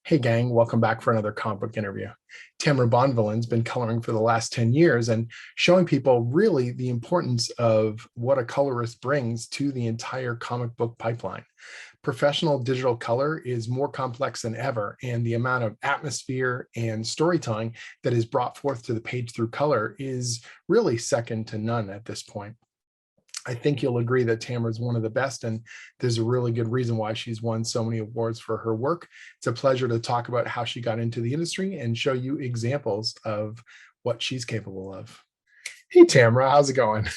Hey gang, welcome back for another comic book interview. Tamra Bonvillain's been coloring for the last 10 years and showing people really the importance of what a colorist brings to the entire comic book pipeline. Professional digital color is more complex than ever, and the amount of atmosphere and storytelling that is brought forth to the page through color is really second to none at this point. I think you'll agree that Tamara is one of the best, and there's a really good reason why she's won so many awards for her work. It's a pleasure to talk about how she got into the industry and show you examples of what she's capable of. Hey, Tamara, how's it going?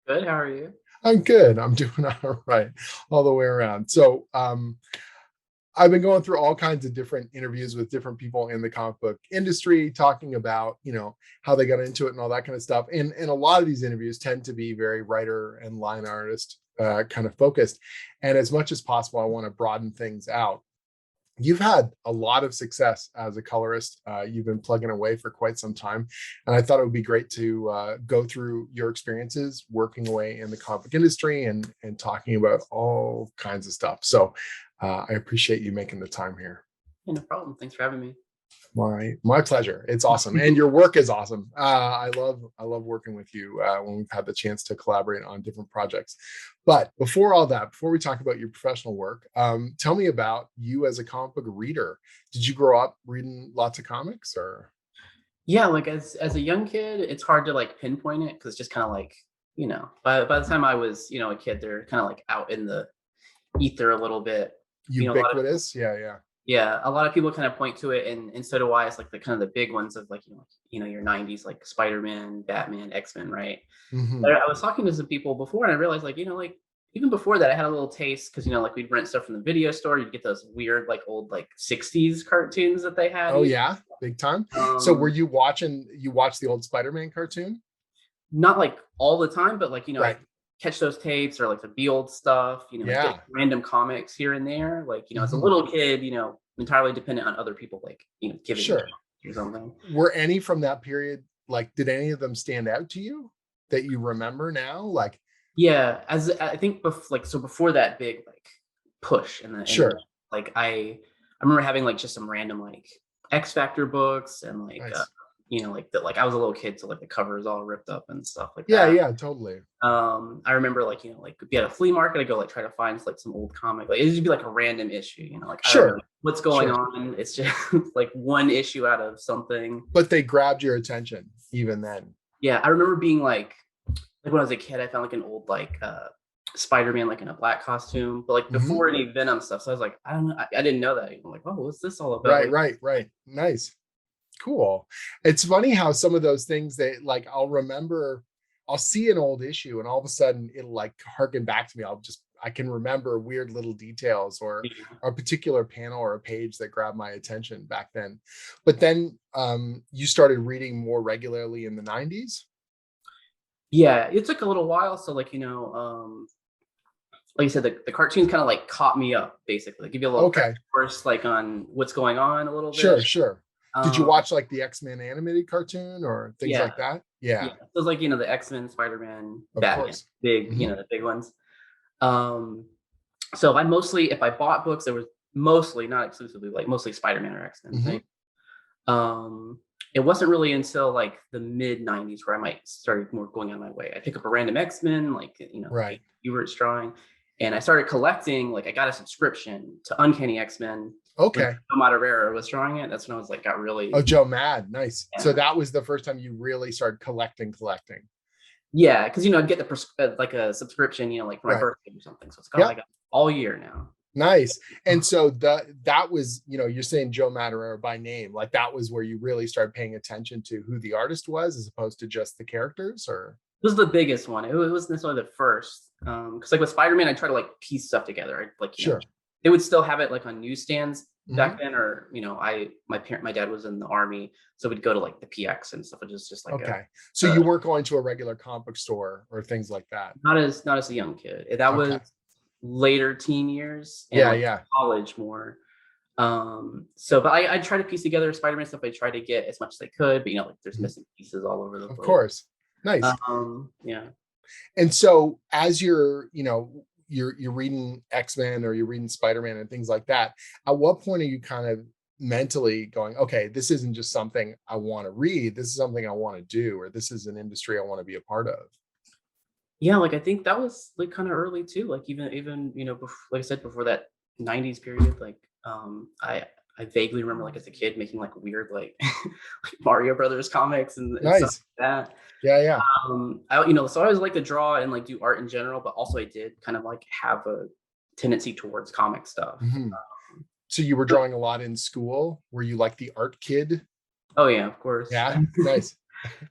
Good. How are you? I'm good. I'm doing all right all the way around. I've been going through all kinds of different interviews with different people in the comic book industry, talking about, how they got into it and all that kind of stuff. And a lot of these interviews tend to be very writer and line artist kind of focused. And as much as possible, I want to broaden things out. You've had a lot of success as a colorist. You've been plugging away for quite some time. And I thought it would be great to go through your experiences working away in the comic book industry and talking about all kinds of stuff. So I appreciate you making the time here. Yeah, no problem. Thanks for having me. My pleasure. It's awesome, and your work is awesome. I love working with you when we've had the chance to collaborate on different projects. But before all that, before we talk about your professional work, tell me about you as a comic book reader. Did you grow up reading lots of comics, or? Yeah, like as a young kid, it's hard to like pinpoint it because it's just kind of like, by the time I was, a kid, they're kind of like out in the ether a little bit. A lot of Ubiquitous, yeah. yeah, a lot of people kind of point to it, and so do I. It's like the kind of the big ones of like, your 90s, like Spider-Man, Batman, X-Men, right? Hmm. But I was talking to some people before, and I realized, like, like even before that, I had a little taste because like we'd rent stuff from the video store. You'd get those weird, like old, like '60s cartoons that they had. Oh yeah, big time. So were Um, you watching? You watched the old Spider-Man cartoon? Not like all the time, but like I Right. catch those tapes or like the Be Old stuff. I'd get Yeah. random comics here and there. Like as a Hmm. little kid, entirely dependent on other people, like giving me Sure. comics or something. Were any from that period, like, did any of them stand out to you that you remember now? Like, Yeah, as I think like so before that big like push in the internet, sure, like I remember having like just some random like X Factor books and like nice. like that, like I was a little kid, so like the cover is all ripped up and stuff like Yeah, that. yeah, totally. I remember like like be at a flea market, I go like try to find like some old comic, like it'd just be like a random issue, like I don't know Sure, what's going sure. on. It's just like one issue out of something. But they grabbed your attention even then. Yeah, I remember being like when I was a kid, I found like an old like Spider-Man like in a black costume, but like Hmm. before any Venom stuff. So I was like, I don't know, I didn't know that. I'm like, oh, what's this all about? Right, Like, right, right. Nice. Cool. It's funny how some of those things that, like, I'll see an old issue and all of a sudden it'll like harken back to me. I can remember weird little details or a particular panel or a page that grabbed my attention back then. But then you started reading more regularly in the 90s. yeah, it took a little while. So like like you said, the cartoons kind of like caught me up, basically. Like, give you a little crash Okay, course like on what's going on a little bit. sure, sure. Did you Um, watch like the X-Men animated cartoon or things yeah, like that? yeah. Yeah, So it was like the X-Men, Spider-Man, of Batman, course. big, Hmm. the big ones. Um, so I mostly, if I bought books, there was mostly, not exclusively, like mostly Spider-Man or X-Men Hmm. thing. Um, it wasn't really until like the mid '90s where I might started more going on my way. I pick up a random X-Men, like Right. you were drawing, and I started collecting. Like I got a subscription to Uncanny X-Men when Okay. Joe Madureira was drawing it. That's when I was like got Oh, really, Joe Mad. Nice. So yeah, that was the first time you really started collecting. yeah, because I'd get the like a subscription, like for my Right. birthday or something. So it's like, oh, I Yep. got all year now. Nice. And so that was, you're saying Joe Madureira by name, like that was where you really started paying attention to who the artist was as opposed to just the characters, or? This was the biggest one. It wasn't necessarily the first. Because like with Spider-Man, I try to like piece stuff together. I like, Sure. they would still have it like on newsstands Hmm. back then, or my dad was in the army, so we'd go to like the PX and stuff, which is just like Okay. So a you weren't going to a regular comic book store or things like that. not as a young kid. That was Okay. later teen years and Yeah, like yeah. college more. So but I try to piece together Spider-Man stuff. I try to get as much as I could, but like there's Mhm. missing pieces all over the Of place. course. Nice. Yeah. And so as you're reading X-Men or you're reading Spider-Man and things like that, at what point are you kind of mentally going, okay, this isn't just something I want to read, this is something I want to do, or this is an industry I want to be a part of? Yeah, like, I think that was, like, kinda early too, like, even, like I said, before that '90s period, like, I vaguely remember, like, as a kid making, like, weird, like, like Mario Brothers comics and stuff Nice. like that. Yeah, yeah. So I always like to draw and, like, do art in general, but also I did kind of, like, have a tendency towards comic stuff. Mhm. So you were But drawing a lot in school? Were you like the art kid? oh, yeah, of course. Yeah, nice.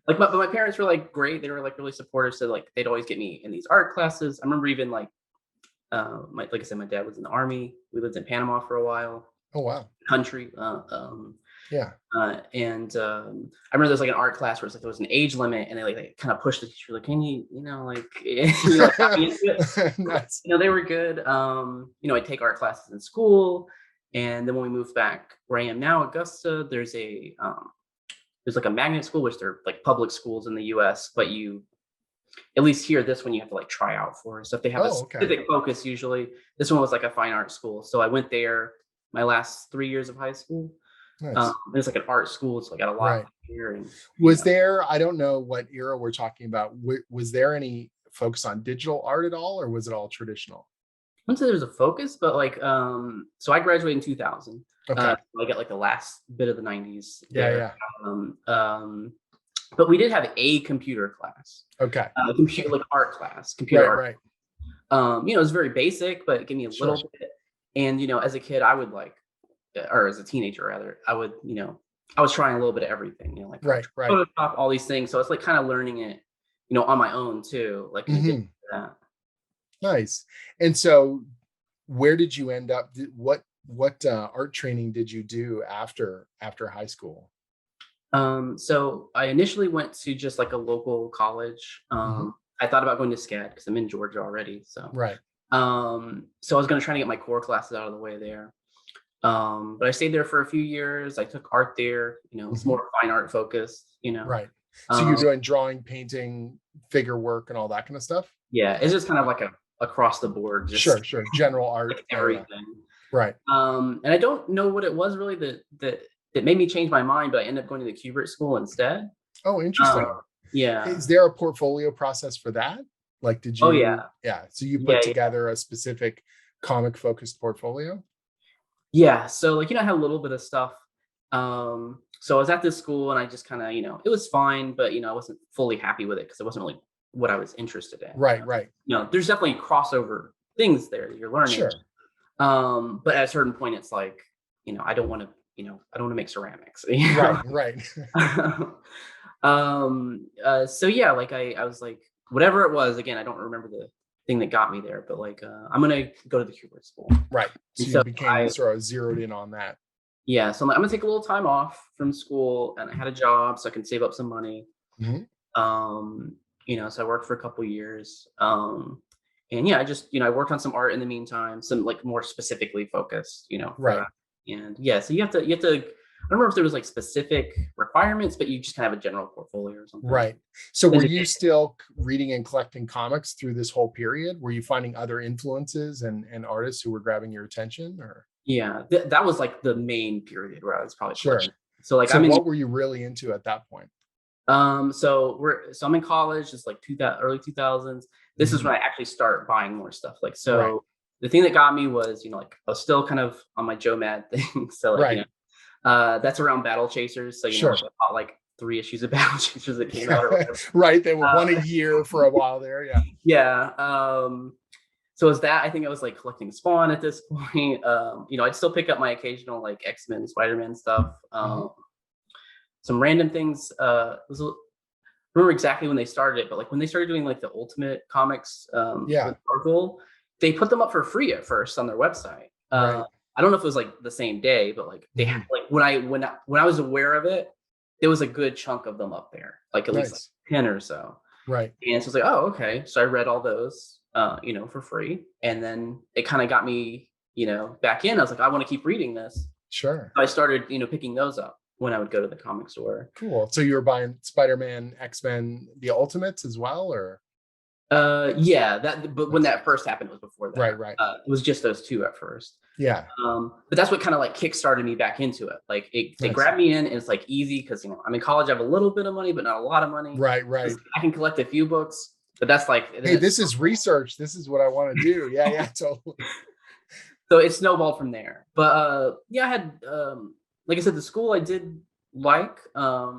But my parents were, like, great, they were, like, really supportive, so, like, they'd always get me in these art classes. I remember even, like, like I said, my dad was in the army. We lived in Panama for a while, Oh, wow. country. Yeah. And I remember there's like an art class where it's like there was an age limit, and they kind of pushed the teacher, like, can like, like got me into it. Nice. They were good. I'd take art classes in school, and then when we moved back where I am now, Augusta, there's like a magnet school, which they're like public schools in the U.S., but at least here, this one you have to like try out for. So if they have a Oh, okay. specific focus, usually this one was like a fine art school. So I went there my last 3 years of high school. Nice. It's like an art school, so I got a lot Right. here. And Was there, I don't know what era we're talking about, was there any focus on digital art at all, or was it all traditional? I wouldn't say there's a focus, but like, so I graduated in 2000. Okay. So I got like the last bit of the '90s Yeah, there. yeah. Um, um, but we did have a computer class, Okay. computer like art class, computer Right, art. right. It was very basic, but it gave me a Sure. little bit. And as a kid, I would like, or as a teenager rather, I was trying a little bit of everything. Like Right, right. Photoshop, all these things. So it's like kind of learning it, on my own too, like in addition Hmm. to that. Nice. And so where did you end up? What art training did you do after high school? So I initially went to just like a local college. Hmm. I thought about going to SCAD because I'm in Georgia already. Right. So I was going to try to get my core classes out of the way there. But I stayed there for a few years. I took art there. It's Hmm. more fine art focused. Right. So you're Um, doing drawing, painting, figure work, and all that kind of stuff? yeah, it's just kind of like a across the board, just Sure, sure. General art. like Yeah, yeah. everything. Right. And I don't know what it was really that made me change my mind, but I ended up going to the Kubert school instead. Oh, Uh, interesting. yeah. Is there a portfolio process for that? Like, did Oh you, yeah. yeah, so you put Yeah. Yeah. together a specific comic focused portfolio? Yeah. So like, I had a little bit of stuff. So I was at this school and I just kind of, it was fine, but I wasn't fully happy with it because it wasn't really what I was interested in. Right, right. There's definitely crossover things there that you're learning. Sure. But at a certain point it's like, I don't want to, I don't want to make ceramics. Right, right. So yeah, like I was like, whatever it was, again, I don't remember the thing that got me there, but like, I'm gonna go to the Kubert school. Right. And So you so became sort of zeroed in on that. yeah, so I'm gonna take a little time off from school, and I had a job so I can save up some money. Mhm. So I worked for a couple years. And yeah, I just, I worked on some art in the meantime, some like more specifically focused, for Right. that. And yeah, so you have to, I don't remember if there was like specific requirements, but you just kind of have a general portfolio or something. Right. So were Things you like- still reading and collecting comics through this whole period? Were you finding other influences and artists who were grabbing your attention, or? Yeah, that was like the main period where I was probably Sure. collecting. So like So what were you really into at that point? so I'm in college, it's like 2000, early 2000s. This is Mhm. when I actually start buying more stuff. Like, Right. so the thing that got me was, like I was still kind of on my Joe Mad thing. So like, Right. that's around Battle Chasers. So, Sure. like, I bought like 3 issues of Battle Chasers that came out or whatever. Right. They were one Uh, a year for a while there. Yeah. Yeah. So is that, I think I was like collecting Spawn at this point. I'd still pick up my occasional like X-Men, Spider-Man stuff. Mhm. Some random things. Remember exactly when they started it, but like when they started doing like the Ultimate Comics Yeah. with Marvel, they put them up for free at first on their website. Right. I don't know if it was like the same day, but like they had Mhm. like when I was aware of it, there was a good chunk of them up there, like at least like Nice. 10 or so. Right. And so it's like, oh, okay. So I read all those, for free, and then it kind of got me, back in. I was like, I want to keep reading this. Sure. So I started, picking those up when I would go to the comic store. Cool. So you were buying Spider-Man, X-Men, the Ultimates as well, or? Yeah, but when Nice. that first happened, it was before Right, that. right. It was just those two at first. Yeah, But that's what kind of like kickstarted me back into it. Like it nice. grabbed me in, and it's like easy because I'm in college, I have a little bit of money, but not a lot of money. Right, right. I can collect a few books, but that's like then Hey, it's this is research. This is what I want to do. Yeah, yeah, totally. so it snowballed from there. But yeah, I had like I said, the school I did like uh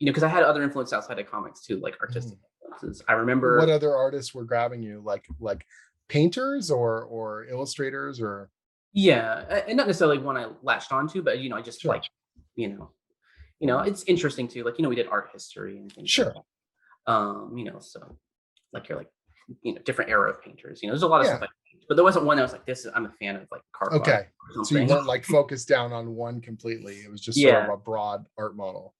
because I had other influence outside of comics too, like Mhm. artistic influences. I What remember, other artists were grabbing you? Like painters or illustrators or yeah, and not necessarily one I latched onto, but I just like, sure, you know, it's interesting too. Like, we did art history and things like sure. that. So like you're like, different era of painters. There's a lot of stuff Yeah. I paint, but there wasn't one that was like this. I'm a fan of like Carl Okay. or So you something. weren't like focused down on one completely. It was just sort of Yeah, a broad art model.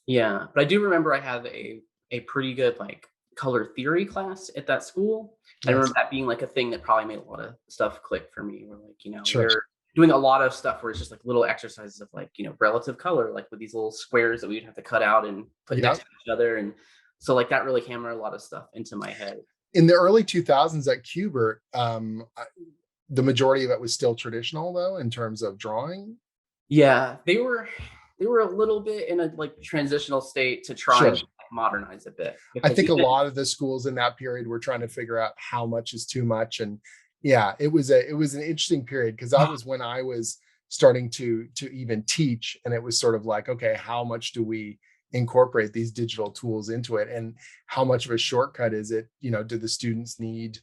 yeah. But I do remember I had a pretty good like color theory class at that school. I Nice. remember that being like a thing that probably made a lot of stuff click for me. Where like, Sure. we're doing a lot of stuff where it's just like little exercises of like, relative color, like with these little squares that we'd have to cut out and put next Yep. to each other. And so like that really hammered a lot of stuff into my head. In the early 2000s at Kubert, the majority of it was still traditional though, in terms of drawing. Yeah, they were a little bit in a like transitional state to try and Sure. like, modernize a bit I because think a even lot of the schools in that period were trying to figure out how much is too much. And yeah, it was an interesting period because that was when I was starting to even teach. And it was sort of like, okay, how much do we incorporate these digital tools into it? And how much of a shortcut is it? Do the students need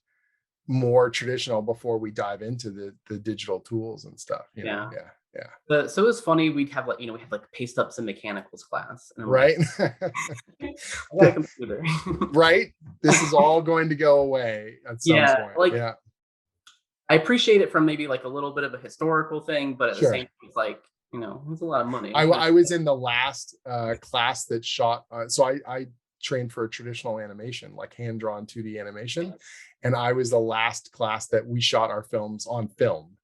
more traditional before we dive into the digital tools and stuff? yeah. Yeah, yeah. So it was funny. We'd have like we had like paste ups and mechanicals class, and I'm like, Right. I got a computer. Right. This is all going to go away at some Yeah, point. like Yeah. I appreciate it from maybe like a little bit of a historical thing, but at the Sure. same time, it's like it's a lot of money. I was in the last class that shot. So I trained for traditional animation, like hand drawn 2D animation, and I was the last class that we shot our films on film.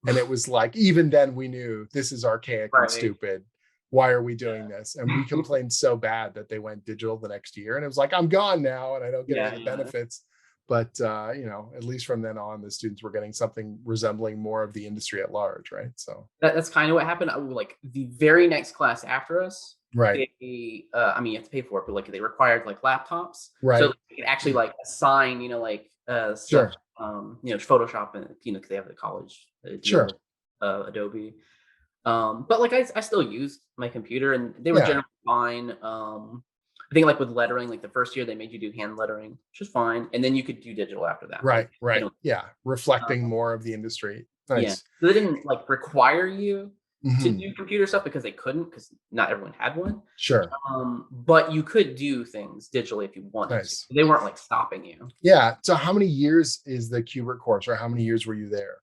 And it was like, even then we knew this is archaic and Right. stupid. Why are we doing this? And we complained so bad that they went digital the next year. And it was like, I'm gone now and I don't get any Yeah, of the yeah. benefits. But at least from then on, the students were getting something resembling more of the industry at large, right? So That's kind of what happened. Like the very next class after us, right, I mean, you have to pay for it, but like they required like laptops, so right. they could actually like assign, like stuff, Sure, Photoshop, and because they have the college deal sure. with Adobe. But like I still used my computer, and they were Yeah, generally fine. I think like with lettering, like the first year they made you do hand lettering, which is fine, and then you could do digital after that. right, Like they right. don't, Yeah, reflecting more of the industry. yeah, Nice. so they didn't like require you to Hmm. do computer stuff because they couldn't, because not everyone had one. Sure. But you could do things digitally if you wanted to. Nice. They weren't like stopping you. Yeah. So how many years is the Kubert course, or how many years were you there?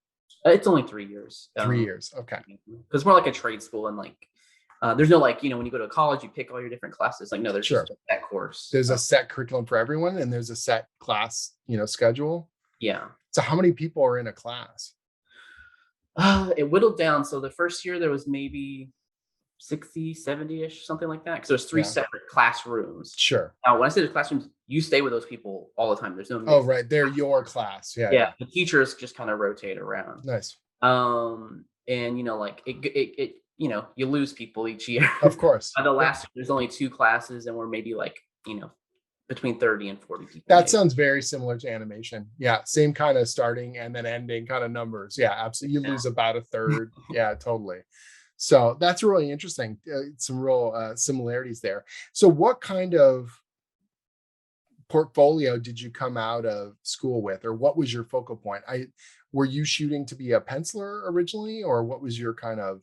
It's only 3 years. 3 years. Okay. Because it's more like a trade school, and like there's no like when you go to college you pick all your different classes. Like no, there's Sure. just that course. There's a set curriculum for everyone and there's a set class, schedule. Yeah. So how many people are in a class? It whittled down. So the first year there was maybe 60, 70-ish, something like that. Because there's three Yeah. separate classrooms. Sure. Now, when I say the classrooms, you stay with those people all the time. There's no Oh, mix. right. They're your class. Yeah. Yeah, Yeah. the teachers just kind of rotate around. Nice. And like you lose people each year. Of course. By the Yep. last year, there's only 2 classes, and we're maybe like between 30 and 40 people. That maybe. sounds very similar to animation. Yeah. Same kind of starting and then ending kind of numbers. Yeah. Absolutely. You Yeah. lose about a third. Yeah, totally. So that's really interesting. Some real similarities there. So what kind of portfolio did you come out of school with, or what was your focal point? Were you shooting to be a penciler originally, or what was your kind of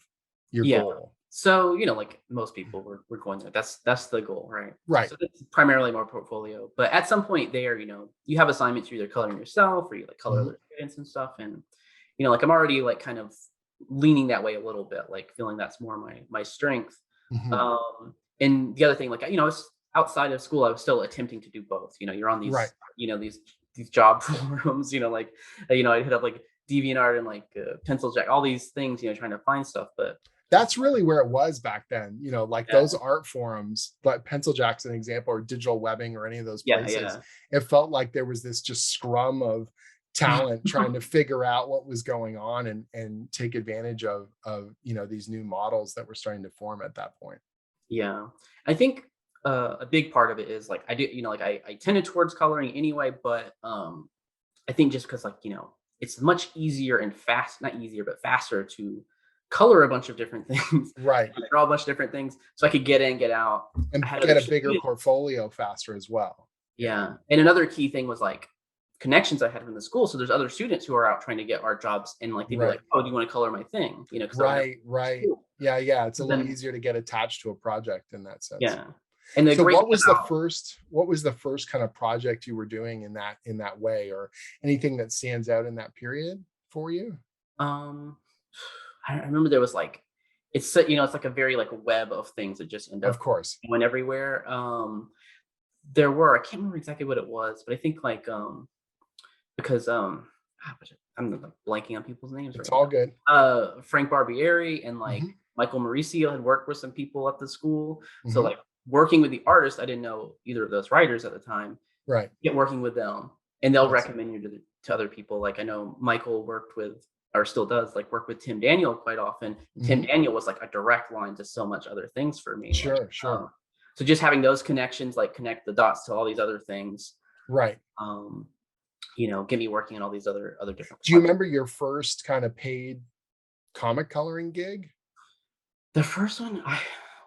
your Yeah. goal? So like most people, we're going there. That's the goal, right? Right. So it's primarily more portfolio, but at some point there, you have assignments you're either coloring yourself or you like color Mhm. other students and stuff, and like I'm already like kind of leaning that way a little bit, like feeling that's more my strength. Mhm. And the other thing, like it's outside of school, I was still attempting to do both. You're on Right. these job forums, like I'd hit up like DeviantArt and like Pencil Jack, all these things, trying to find stuff, but That's really where it was back then, like Yeah, those art forums, like Pencil Jackson example or digital webbing or any of those yeah, places. It felt like there was this just scrum of yeah. talent trying to figure out what was going on and take advantage of these new models that were starting to form at that point. Yeah. I think a big part of it is like I do, like I tended towards coloring anyway, but I think just because like, it's much easier and not easier, but faster to color a bunch of different things, Right. draw a bunch of different things. So I could get in, get out. I And had get other a bigger students. portfolio faster as well. Yeah. Yeah. And another key thing was like connections I had from the school. So there's other students who are out trying to get art jobs and like they'd be Right. like, oh, do you want to color my thing? Because they'll never Right. Right. school. Yeah. Yeah. It's a So little then, easier to get attached to a project in that sense. yeah. And the So great thing about what was the first kind of project you were doing in that way, or anything that stands out in that period for you? um I remember there was like it's like a very like web of things that just end Of up course. going everywhere. There were I can't remember exactly what it was, but I think like because I'm like blanking on people's names It's right all good. now. Frank Barbieri and like Hmm. Michael Mauricio had worked with some people at the school. So Hmm. like working with the artist, I didn't know either of those writers at the time. Right. Get working with them, and they'll That's recommend you to other people. Like I know Michael worked with or still does like work with Tim Daniel quite often. Tim hmm Daniel was like a direct line to so much other things for me. Like Sure. Sure. so just having those connections, like connect the dots to all these other things, Right. um, get me working on all these other different Do you projects. remember your first kind of paid comic coloring gig? The first one, I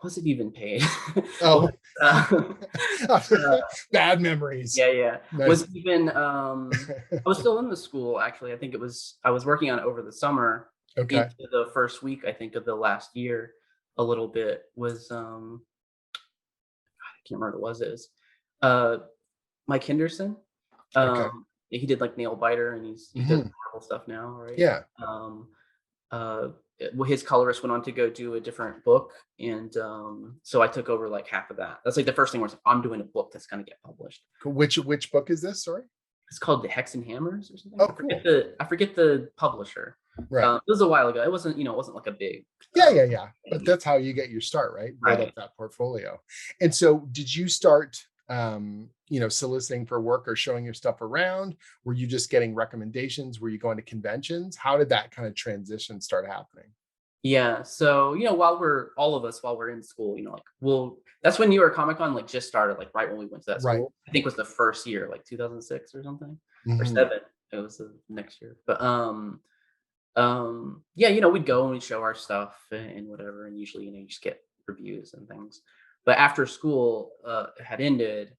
wasn't even paid. Was, Oh, uh, uh, bad memories. yeah. Nice. Was even I was still in the school actually. I think I was working on it over the summer Okay. into the first week, I think, of the last year a little bit was I can't remember what it was. Uh Mike Henderson. Okay. He did like Nail Biter and he does Hmm. Marvel stuff now, right? Yeah. Um uh well, his colorist went on to go do a different book, and so I took over like half of that. That's like the first thing was I'm doing a book that's gonna get published. Cool. Which book is this? Sorry. It's called The Hex and Hammers or something. Oh, I forget cool. the publisher. Right. It was a while ago. It wasn't like a big Yeah, yeah, yeah. But thing. that's how you get your start, right? Build up Right. that portfolio. And so did you start soliciting for work or showing your stuff around? Were you just getting recommendations? Were you going to conventions? How did that kind of transition start happening? Yeah. So, while we're in school, that's when New York Comic Con like just started, like right when we went to that Right. school. I think was the first year, like 2006 or something, or Hmm. seven. It was the next year. But yeah, we'd go and we'd show our stuff and whatever, and usually, you just get reviews and things. But after school had ended,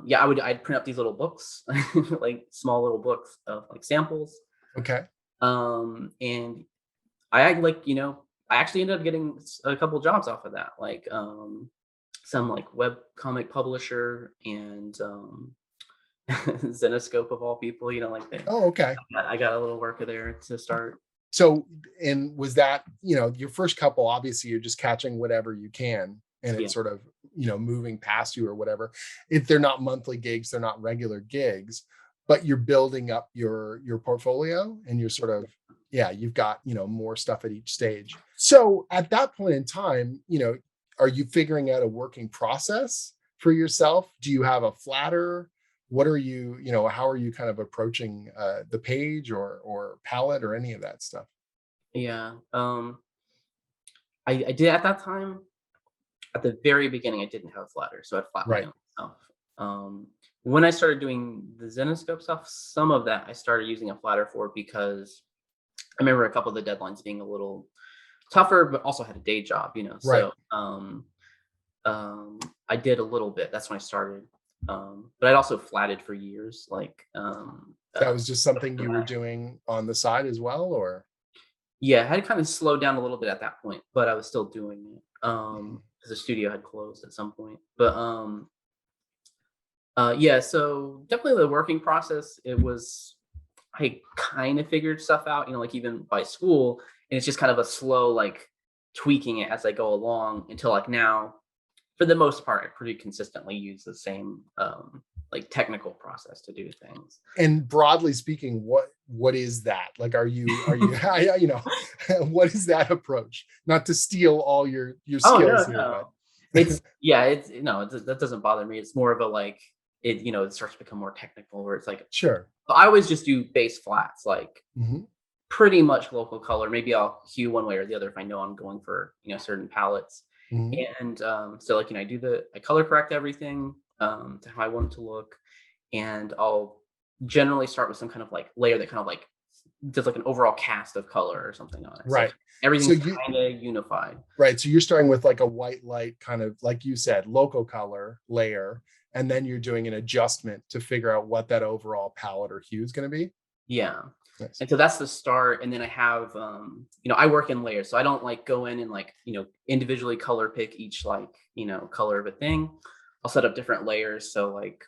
yeah, I'd print up these little books, like small little books of like samples. Okay. And I actually ended up getting a couple jobs off of that, like some like web comic publisher and Zenoscope of all people, like that. Oh, okay. I got a little work there to start. So, and was that, your first couple, obviously you're just catching whatever you can and Yeah. it's sort of, moving past you or whatever. If they're not monthly gigs, they're not regular gigs, but you're building up your portfolio and you're sort of, yeah, you've got, more stuff at each stage. So at that point in time, are you figuring out a working process for yourself? Do you have a flatter? What are you, how are you kind of approaching the page or palette or any of that stuff? Yeah. I did at that time. At the very beginning, I didn't have a flatter, so I'd flat my Right. own stuff. Um, when I started doing the Zenoscope stuff, some of that I started using a flatter for because I remember a couple of the deadlines being a little tougher, but also had a day job, Right. So I did a little bit. That's when I started. But I'd also flatted for years, like That was just something you were doing on the side as well, or? yeah, I had kind of slowed down a little bit at that point, but I was still doing it. Mhm. Because the studio had closed at some point. But yeah, so definitely the working process, I kind of figured stuff out, like even by school, and it's just kind of a slow like tweaking it as I go along until like now, for the most part, I pretty consistently use the same like technical process to do things. And broadly speaking, what is that? Like, are you you know, what is that approach? Not to steal all your Oh, no, skills here, but no. It's yeah, it's no, that doesn't bother me. It's more of a like it, it starts to become more technical where it's like sure. I always just do base flats, like Hmm. pretty much local color. Maybe I'll hue one way or the other if I know I'm going for, certain palettes. Hmm. And so like, I color correct everything to how I want it to look. And I'll generally start with some kind of like layer that kind of like does like an overall cast of color or something on it. So Right. So everything's you kind of unified. right. So you're starting with like a white light kind of like you said, local color layer, and then you're doing an adjustment to figure out what that overall palette or hue is going to be. Yeah. Nice. And so that's the start. And then I have, I work in layers. So I don't like go in and like, individually color pick each like, color of a thing. I'll set up different layers. So like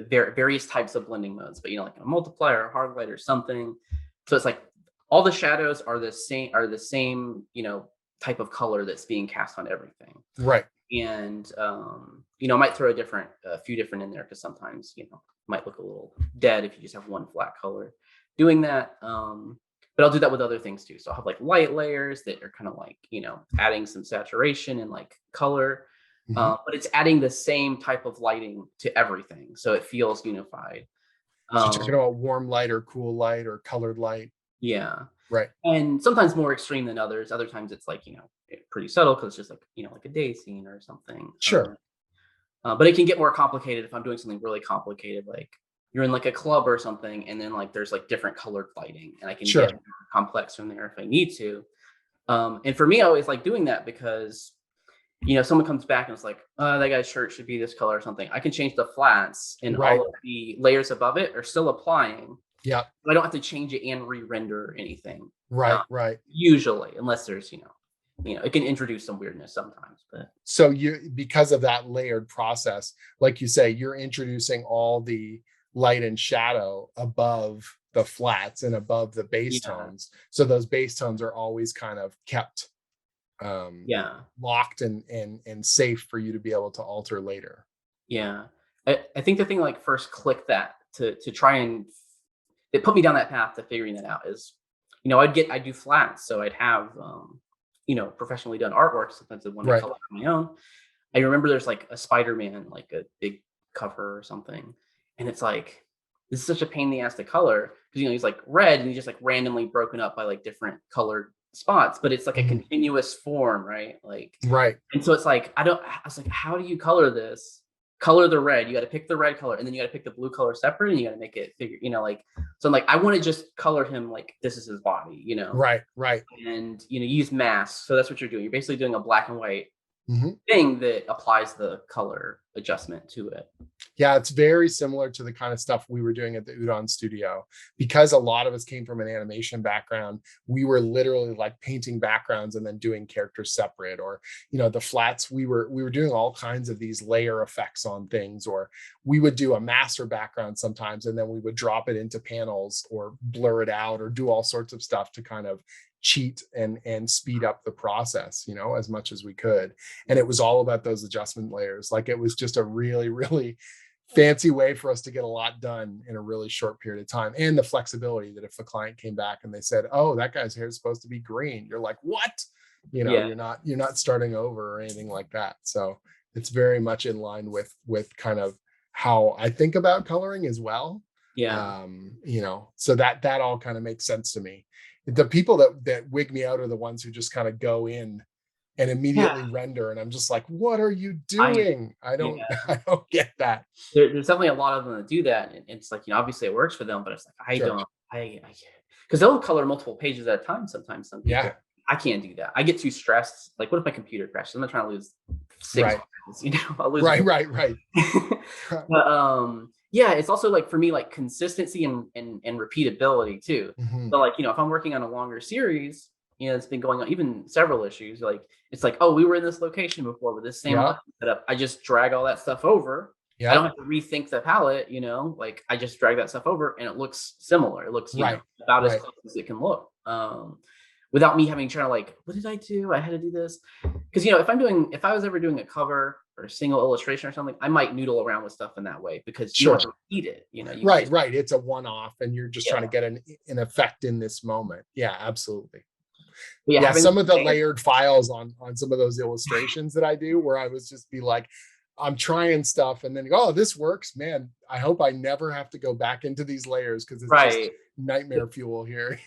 various types of blending modes, but like a multiplier, a hard light or something. So it's like all the shadows are the same, type of color that's being cast on everything. Right. And I might throw a few different in there because sometimes might look a little dead if you just have one flat color doing that. But I'll do that with other things too. So I'll have like light layers that are kind of like adding some saturation and like color, Hmm. but it's adding the same type of lighting to everything, so it feels unified. So you're talking Um, about warm light or cool light or colored light. yeah, Right. and sometimes more extreme than others. Other times it's like pretty subtle because it's just like like a day scene or something. Sure. But it can get more complicated if I'm doing something really complicated, like you're in like a club or something, and then like there's like different colored lighting, and I can get Sure. more complex from there if I need to. And for me, I always like doing that because someone comes back and it's like, that guy's shirt should be this color or something. I can change the flats, and all Right. of the layers above it are still applying. Yeah. I don't have to change it and re-render anything. Uh, Right. Right. Usually, unless there's it can introduce some weirdness sometimes, but So you, because of that layered process, like you say, you're introducing all the light and shadow above the flats and above the base yeah, tones. So those base tones are always kind of kept um, yeah. locked and safe for you to be able to alter later. Yeah. I think the thing like first click that to try and it put me down that path to figuring that out is, I'd do flats. So I'd have professionally done artwork. Sometimes the one I Right. color on my own. I remember there's like a Spider-Man, like a big cover or something. And it's like, this is such a pain in the ass to color because he's like red and he's just like randomly broken up by like different colored spots, but it's like a Mhm. continuous form, right? Like, Right. and so it's like, I was like, how do you color this? Color the red. You got to pick the red color, and then you got to pick the blue color separate, and you got to make it figure, like. So I'm like, I want to just color him like this is his body, Right. Right. and use masks. So that's what you're doing. You're basically doing a black and white Mhm. thing that applies the color adjustment to it. Yeah, it's very similar to the kind of stuff we were doing at the Udon studio. Because a lot of us came from an animation background, we were literally like painting backgrounds and then doing characters separate, or the flats, we were doing all kinds of these layer effects on things, or we would do a master background sometimes and then we would drop it into panels or blur it out or do all sorts of stuff to kind of cheat and speed up the process, as much as we could. And it was all about those adjustment layers. Like, it was just a really, really fancy way for us to get a lot done in a really short period of time. And the flexibility that if a client came back and they said, oh, that guy's hair is supposed to be green, you're like, what? Yeah, You're not starting over or anything like that. So it's very much in line with kind of how I think about coloring as well. yeah, So that all kind of makes sense to me. The people that wig me out are the ones who just kind of go in and yeah. immediately render, and I'm just like, what are you I doing? I Yeah. don't I don't get that. There's definitely a lot of them that do that, and it's like obviously it works for them, but it's like I Sure. don't. I because they'll color multiple pages at a time. Sometimes some Yeah. people. I can't do that. I get too stressed. Like, what if my computer crashes? I'm not trying to lose six Right. files. I'll lose Right. one. Right. Right. But yeah, it's also like for me like consistency and repeatability too. Mhm. So like if I'm working on a longer series, it's been going on even several issues. Like it's like, oh, we were in this location before with this same Yeah. lighting setup. I just drag all that stuff over. I Yeah. don't have to rethink the palette. Like I just drag that stuff over and it looks similar. It looks Right. about as Right. close as it can look. Without me having to try to like, what did I do? I had to do this because if I was ever doing a cover or a single illustration or something, I might noodle around with stuff in that way because you don't have Sure. to repeat it. You Right, just right. It's a one-off and you're just trying to yeah. get an effect in this moment. Yeah, absolutely. But yeah, Yeah, having some of the fans, layered files on some of those illustrations that I do where I was just be like, I'm trying stuff and then go, oh, this works. Man, I hope I never have to go back into these layers because it's just right. nightmare fuel here.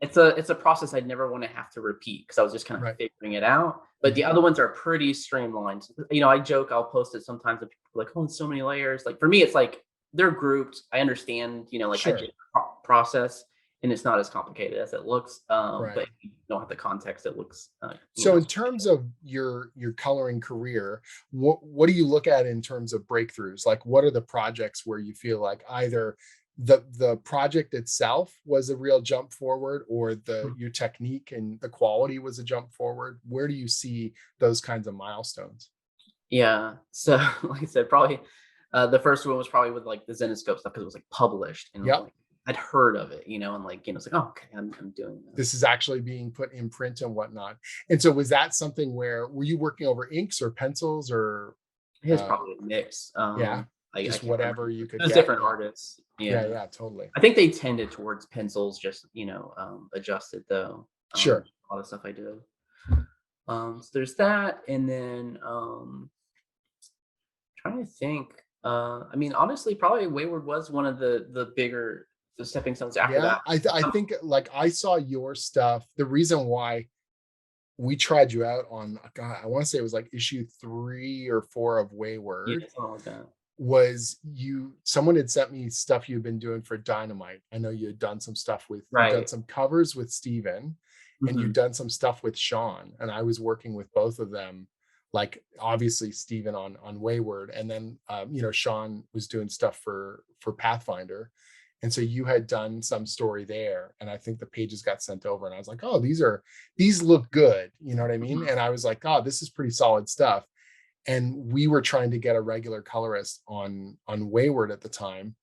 It's a process I'd never want to have to repeat because I was just kind of Right. figuring it out. But the Mhm. other ones are pretty streamlined. I joke, I'll post it sometimes and people are like, oh, it's so many layers. Like for me, it's like they're grouped. I understand, like I get Sure. the process and it's not as complicated as it looks. But Right. if you don't have the context, it looks So in terms of your coloring career, what do you look at in terms of breakthroughs? Like what are the projects where you feel like either the project itself was a real jump forward or the your technique and the quality was a jump forward? Where do you see those kinds of milestones? yeah. So like I said, probably the first one was probably with like the Zenoscope stuff because it was like published and Yep. like I'd heard of it, and like it's like, oh, okay, I'm doing This this. is actually being put in print and whatnot. And so was that something where were you working over inks or pencils or It was uh probably a mix. yeah, I just can't whatever remember. you It could was get? different Yeah. artists. Yeah, Yeah. yeah, totally. I think they tended towards pencils, just adjusted though. Sure. A lot of stuff I did. So there's that, and then trying to think. I mean, honestly, probably Wayward was one of the bigger the stepping stones after Yeah, that. I Um, think like I saw your stuff. The reason why we tried you out on God, I want to say it was like issue 3 or 4 of yeah, Wayward something like that. was someone had sent me stuff you've been doing for Dynamite. I know you had done some stuff with you've done Right. some covers with Steven and you've Hmm. done some stuff with Sean. And I was working with both of them, like obviously Steven on Wayward, and then Sean was doing stuff for Pathfinder. And so you had done some story there. And I think the pages got sent over. And I was like, oh, these look good. You know what I mean? Hmm. And I was like, oh, this is pretty solid stuff. And we were trying to get a regular colorist on Wayward at the time,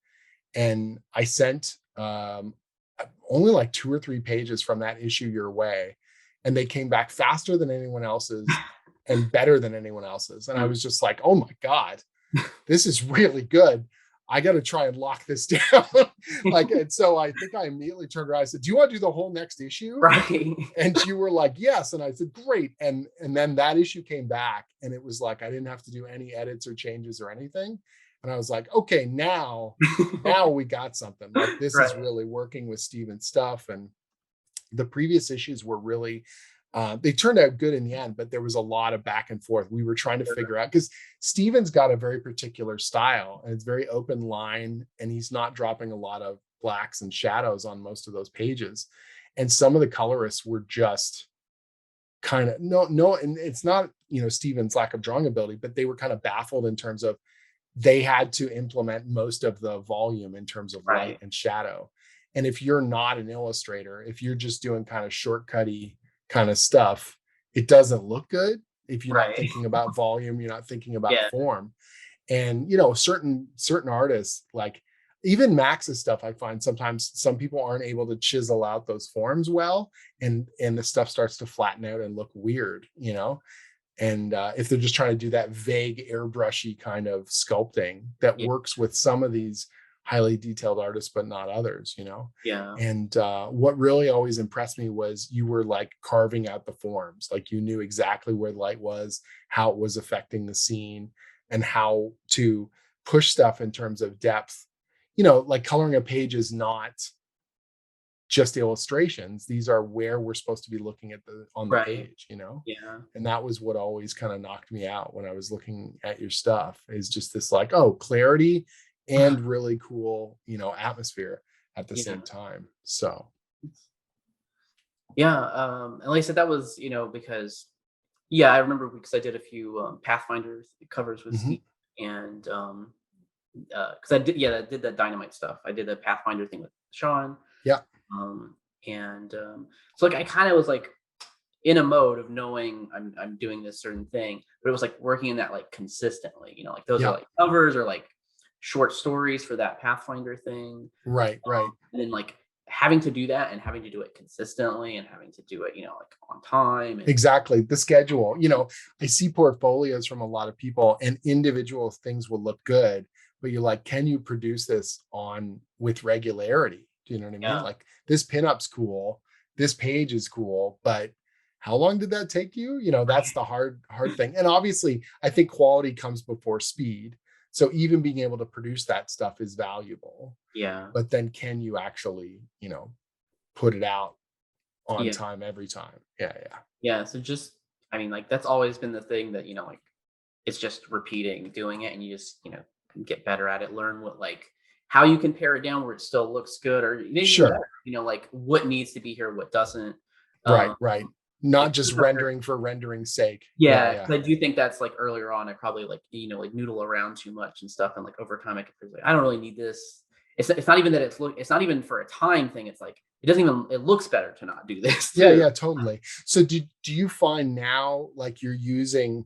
and I sent only like 2 or 3 pages from that issue your way, and they came back faster than anyone else's and better than anyone else's, and I was just like, oh my god, this is really good. I got to try and lock this down. Like, and so I think I immediately turned around and said, do you want to do the whole next issue? Right. And you were like, yes. And I said, great. And then that issue came back and it was like I didn't have to do any edits or changes or anything. And I was like, okay, now we got something. Like this is Right. really working with Steven's stuff. And the previous issues were really they turned out good in the end, but there was a lot of back and forth. We were trying to figure out because Steven's got a very particular style and it's very open line, and he's not dropping a lot of blacks and shadows on most of those pages. And some of the colorists were just kind of no, and it's not Steven's lack of drawing ability, but they were kind of baffled in terms of they had to implement most of the volume in terms of light Right. and shadow. And if you're not an illustrator, if you're just doing kind of shortcutty kind of stuff, it doesn't look good. If you're not Right. thinking about volume, you're not thinking about Yeah. form. And certain artists, like even Max's stuff, I find sometimes some people aren't able to chisel out those forms well, and the stuff starts to flatten out and look weird. And if they're just trying to do that vague airbrushy kind of sculpting that Yeah. works with some of these highly detailed artists but not others. Yeah. And what really always impressed me was you were like carving out the forms, like you knew exactly where the light was, how it was affecting the scene, and how to push stuff in terms of depth. Like coloring a page is not just illustrations. These are where we're supposed to be looking at on the Right. page. Yeah. And that was what always kind of knocked me out when I was looking at your stuff, is just this like, oh, clarity and really cool atmosphere at the Yeah. same time. So Yeah. And like I said, that was, because yeah, I remember because I did a few Pathfinder covers with mhm. Steve, and because I did that Dynamite stuff. I did the Pathfinder thing with Sean, Yeah. um, and so like I kind of was like in a mode of knowing I'm doing this certain thing, but it was like working in that like consistently. Like those are Yeah. like covers or like short stories for that Pathfinder thing, Right. Right. and then like having to do that and having to do it consistently and having to do it, like on time and Exactly. The schedule, I see portfolios from a lot of people and individual things will look good, but you're like, can you produce this on with regularity? Do you know what I mean? yeah, Like this pinup's cool, this page is cool, but how long did that take you? That's the hard thing. And obviously, I think quality comes before speed. So even being able to produce that stuff is valuable. yeah, But then can you actually, put it out on yeah, time every time? Yeah, yeah. yeah. So just, I mean, like that's always been the thing that, like it's just repeating, doing it, and you just, get better at it, learn what like how you can pare it down where it still looks good, or maybe even better, Sure. like what needs to be here, what doesn't. Right, Um, right. Not like just things are very- rendering for rendering's sake. Yeah, yeah, yeah. 'cause I do think that's like earlier on, I probably like like noodle around too much and stuff, and like over time, I could like I don't really need this. It's not even that it's not even for a time thing. It's like it doesn't even it looks better to not do this Yeah, too. yeah, totally. So do you find now like you're using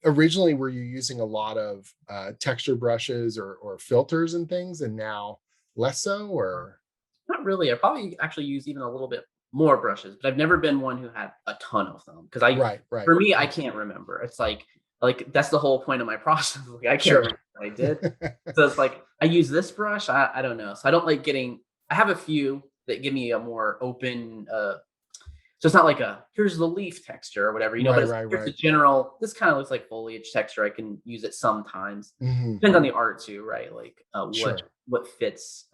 originally were you using a lot of texture brushes or filters and things and now less so or Not really. I probably actually use even a little bit more brushes, but I've never been one who had a ton of them because right, right. for me, I Okay. can't remember. It's like that's the whole point of my process. Like I can't Sure. remember what I did. So it's like I use this brush. I don't know. So I don't like getting. I have a few that give me a more open. So it's not like a here's the leaf texture or whatever, but Right, it's right, here's the right. general. This kind of looks like foliage texture. I can use it sometimes. Hmm. Depends on the art too, right? Like Sure. what fits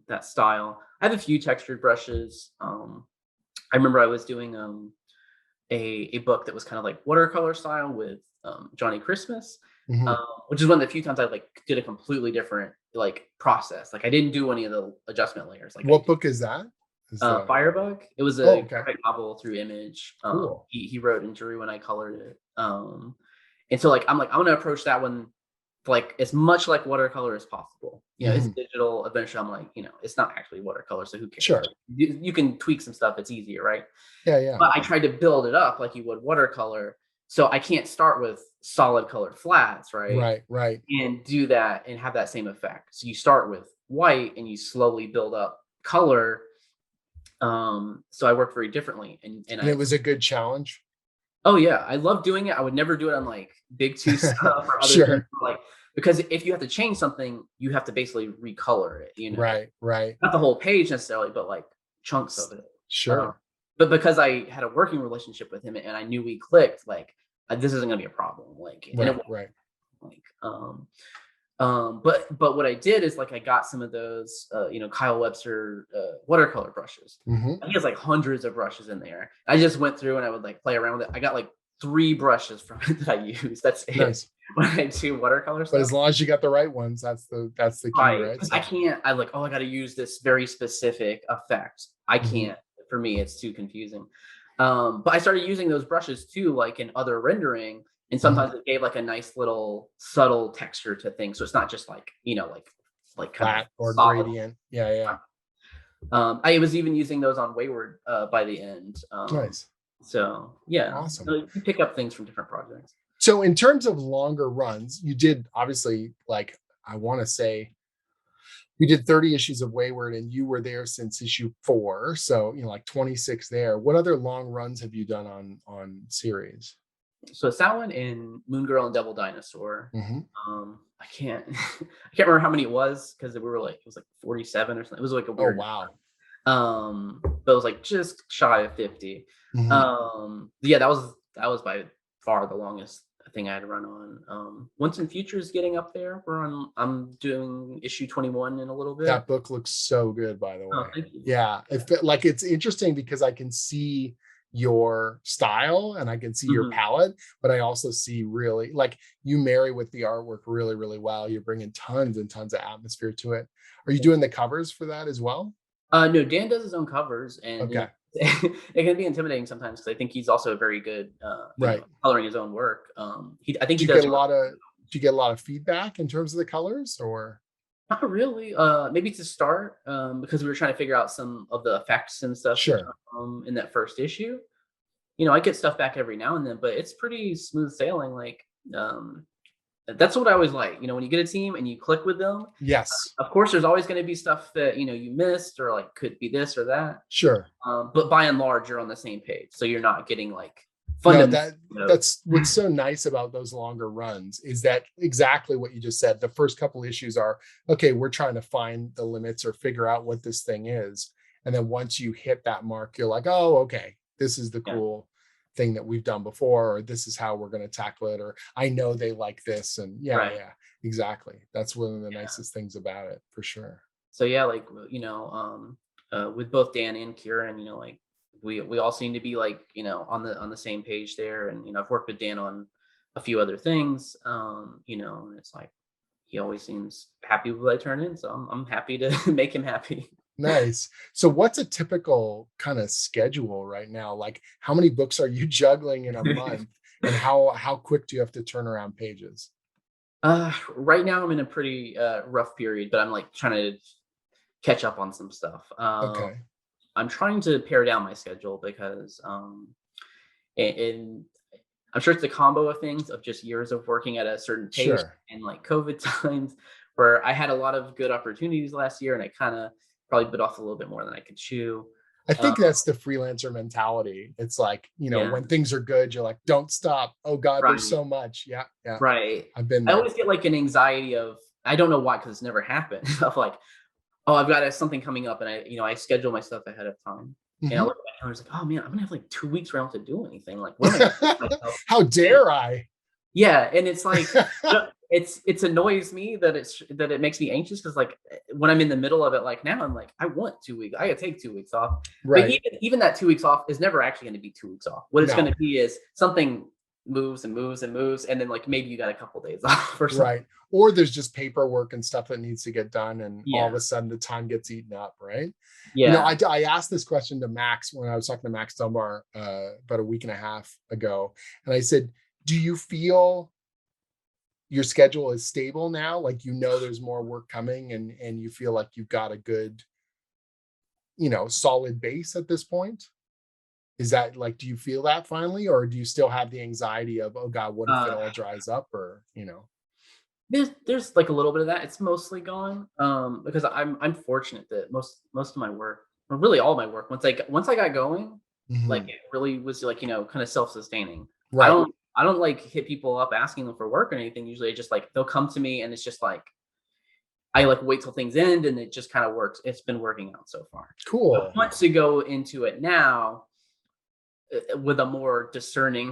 that style. I have a few textured brushes. I remember I was doing a book that was kind of like watercolor style with Johnny Christmas, Hmm. um, which is one of the few times I like did a completely different like process. Like I didn't do any of the adjustment layers. Like I What did book is that? Is the Firebug. It was Oh, a okay. graphic novel through Image. Cool. He wrote and drew, and I colored it. And so like I'm gonna approach that one like as much like watercolor as possible. It's Hmm. digital. Eventually, I'm like, it's not actually watercolor, so who cares? Sure. Like, you can tweak some stuff. It's easier, right? Yeah, yeah. But I tried to build it up like you would watercolor. So I can't start with solid colored flats, right? Right, right. And do that and have that same effect. So you start with white and you slowly build up color. So I work very differently. And And it I was a good challenge. oh yeah, I love doing it. I would never do it on like big two stuff or other things Sure. like because if you have to change something, you have to basically recolor it. Right, right. Not the whole page necessarily, but like chunks of S- it. Um, Sure. but because I had a working relationship with him and I knew we clicked, like this isn't gonna be a problem. Like, and it Right, was right. like, but what I did is like I got some of those, Kyle Webster watercolor brushes. Hmm. And he has like hundreds of brushes in there. I just went through and I would like play around with it. I got like 3 brushes from it that I use. That's it Nice. when I do watercolor But stuff. as long as you got the right ones, that's the key, Right, right? because I So can't I like, "Oh, I gotta use this very specific effect." I mhm. can't. For me, it's too confusing. But I started using those brushes too, like in other rendering, and Mhm. sometimes it gave like a nice little subtle texture to things, so it's not just like, like kind of Flat or solid. gradient. Yeah, yeah. I was even using those on Wayward, by the end. Nice. So yeah, Awesome. so you pick up things from different projects. So in terms of longer runs, you did obviously like I want to say you did 30 issues of Wayward and you were there since issue 4. So, like 26 there. What other long runs have you done on series? So it's that one in Moon Girl and Devil Dinosaur. Hmm. I can't I can't remember how many it was because we were like it was like 47 or something. It was like a Oh, weird wow. but it was like just shy of 50. Hmm. Yeah, that was by far the longest thing I had to run on. Once and Future is getting up there. I'm doing issue 21 in a little bit. That book looks so good, by the Oh, way. thank you. Yeah, it fit, like it's interesting because I can see your style and I can see your Mhm. palette, but I also see really like you marry with the artwork really, really well. You're bringing tons and tons of atmosphere to it. Are you doing the covers for that as well? No, Dan does his own covers, and Okay, it can be intimidating sometimes because I think he's also very good, right. coloring his own work. I think Do he you get does a lot of do you get a lot of feedback in terms of the colors or not really. Maybe to start, because we were trying to figure out some of the effects and stuff, sure. in that first issue. I get stuff back every now and then, but it's pretty smooth sailing. Like, um, that's what I always like. When you get a team and you click with them, Yes, of course, there's always going to be stuff that you missed or like could be this or that. sure. But by and large, you're on the same page, so you're not getting like No, fundamental. that's what's so nice about those longer runs is that exactly what you just said. The first couple issues are, okay, we're trying to find the limits or figure out what this thing is. And then once you hit that mark, you're like, oh, okay, this is the Yeah, cool thing that we've done before, or this is how we're going to tackle it, or I know they like this. And yeah, right. yeah, exactly. That's one of the Yeah. nicest things about it for sure. So yeah, like with both Dan and Kieran, like we all seem to be like on the same page there, and I've worked with Dan on a few other things, and it's like he always seems happy with what I turn in, so I'm happy to make him happy. Nice. So what's a typical kind of schedule right now? Like how many books are you juggling in a month and how quick do you have to turn around pages? Right now I'm in a pretty rough period, but I'm like trying to catch up on some stuff. Okay. I'm trying to pare down my schedule because and I'm sure it's a combo of things of just years of working at a certain pace Sure. and like COVID times where I had a lot of good opportunities last year and I kind of probably bit off a little bit more than I could chew. I Uh, think that's the freelancer mentality. It's like, yeah, when things are good, you're like, don't stop. Oh God, there's right, so much. Yeah. Yeah. right. I've been I there. always get like an anxiety of I don't know why because it's never happened of like oh I've got something coming up and I schedule my stuff ahead of time and I Mhm. look at my calendar it's like oh man I'm gonna have like 2 weeks where I don't have to do anything like what am I gonna do with myself. How dare I? Yeah, and it's like, it's annoys me that it makes me anxious because like, when I'm in the middle of it, like, now I'm like, "I want 2 weeks. I gotta take 2 weeks off." But Right. even that 2 weeks off is never actually gonna be 2 weeks off. What it's No. gonna be is something moves and moves and moves, and then, like, maybe you got a couple days off or something. Right. Or there's just paperwork and stuff that needs to get done, and all of Yeah. a sudden the time gets eaten up, right? Yeah. I asked this question to Max when I was talking to Max Dunbar about a week and a half ago, and I said, "Do you feel your schedule is stable now? Like there's more work coming, and you feel like you've got a good, solid base at this point? Is that like, do you feel that finally, or do you still have the anxiety of, oh God, what if it Uh, all dries up, or?" there's, like, a little bit of that. It's mostly gone, because I'm fortunate that most of my work or really all my work, once I got going, like, Mhm. it really was, like, kinda self-sustaining. Right. I don't, like, hit people up asking them for work or anything, usually I just, like they'll come to me and it's just, like, I, like, wait till things end and it just kinda works. It's been working out so far. I Cool. want to go into it now, with a more discerning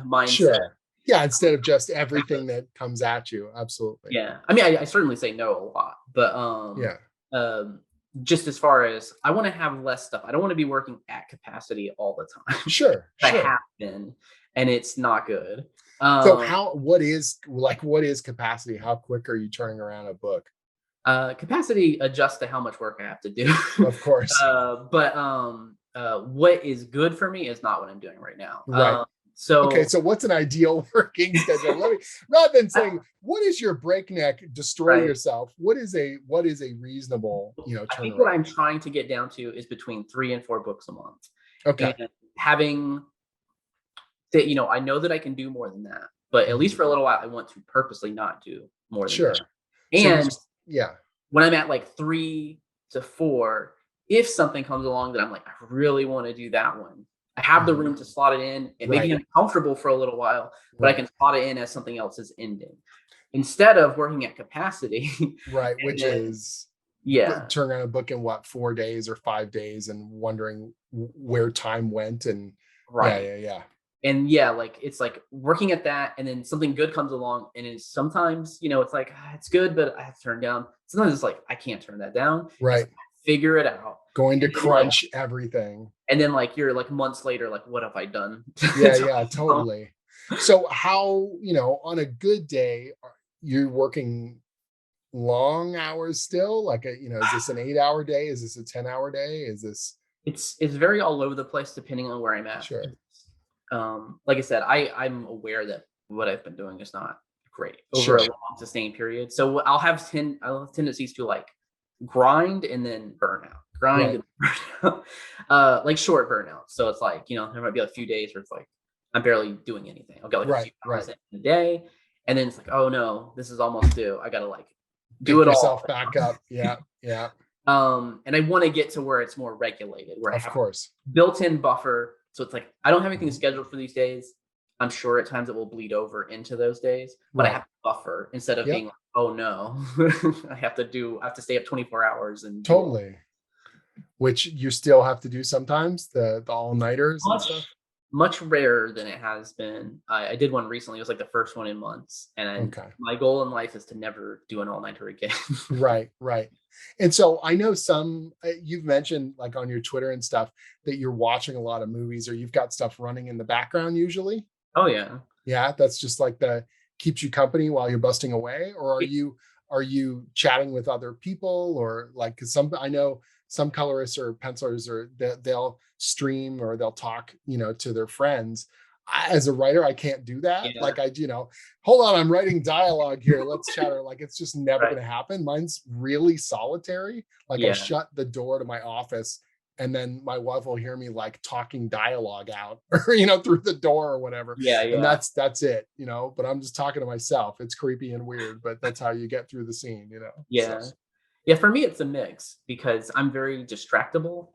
mindset. Sure. Yeah, instead of just everything that comes at you. Absolutely. Yeah. I mean, I certainly say no a lot, but, Yeah. um, just as far as I wanna have less stuff. I don't wanna be working at capacity all the time. Sure, I have sure. been, and it's not good. So Um, what is capacity? How quick are you turning around a book? capacity adjusts to how much work I have to do. Of course. But what is good for me is not what I'm doing right now. Right. Okay, So so what's an ideal working schedule? Let me rather than I saying what is your breakneck, destroy right. yourself, what is a reasonable, I think what I'm turnaround? trying to get down to is between 3 and 4 books a month, and Okay. having that I know that I can do more than that, but at least Mhm. for a little while, I want to purposely not do more than that. Sure. So And yeah. when I'm at like 3 to 4, if something comes along that I'm like, I really want to do that one, I have the Mhm. room to slot it in. It may be Right. uncomfortable for a little while, but I Right. can slot it in as something else is ending instead of working at capacity. Right. And Which then, is yeah, turn around a book in what 4 days or 5 days and wondering where time went and yeah, right. yeah, yeah. And yeah, like it's like working at that, and then something good comes along, and it's sometimes it's like it's good, but I have to turn down. Sometimes it's like I can't turn that down. It's Right. like, figure it out, Going to and then like crunch everything. you're like months later, like what have I done? Yeah, To yeah, myself? totally. So how, on a good day, you're working long hours still? Like is this an 8-hour day? Is this a 10-hour day? Is this It's very all over the place depending on where I'm at. sure. Like I said, I'm aware that what I've been doing is not great over a Sure. long sustained period. So I'll have tendencies to like grind and then burnout, grind Right. and burnout, like short burnout. So it's like there might be a few days where it's like I'm barely doing anything. I'll get like a few Right. hours Right. in a day, and then it's like, oh no, this is almost due. I gotta like do Pick it all. yourself back up. Yeah. Yeah. And I want to get to where it's more regulated, where I Of have course. built-in buffer. So it's like I don't have anything scheduled for these days. I'm sure at times it will bleed over into those days, but I Right. have a buffer instead of being Yep. like, oh no, I have to stay up 24 hours and do all Totally. Which you still have to do sometimes, the all-nighters and stuff. much much rarer than it has been. I did one recently. It was like the first one in months, and Okay. my goal in life is to never do an all-nighter again. Right, right. And so I know some you've mentioned like on your Twitter and stuff that you're watching a lot of movies or you've got stuff running in the background usually. Oh yeah. Yeah, that's just like the keeps you company while you're busting away, or are you chatting with other people or like because some I know some colorists or pencilers or they'll stream or they'll talk, to their friends. As a writer, I can't do that. Yeah. Like hold on, I'm writing dialogue here. Let's chat. Or like it's just never Right. going to happen. Mine's really solitary. Like I Yeah. shut the door to my office and then my wife will hear me like talking dialogue out or through the door or whatever, Yeah. and Yeah. that's it. But I'm just talking to myself. It's creepy and weird, but that's how you get through the scene. So Yeah. Yeah, for me, it's a mix because I'm very distractible.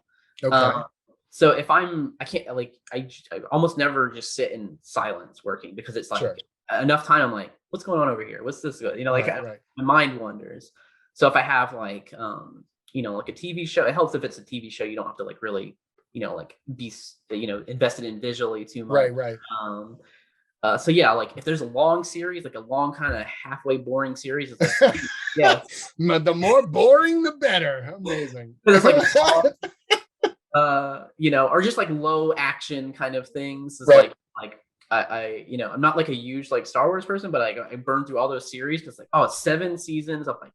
Uh, okay. so if I can't like I almost never just sit in silence working because it's like Sure. enough time. I'm like, what's going on over here? What's this? Like Right, right. my mind wanders. So if I have like like a TV show, it helps if it's a TV show. You don't have to like really like be invested in visually too much. Right, right. Um, so yeah, like if there's a long series, like a long kind of halfway boring series, it's like yeah, The more boring the better. Amazing. because it's like or just like low action kind of things. It's Right. like I'm not like a huge like Star Wars person, but I burn through all those series because like it's 7 seasons of like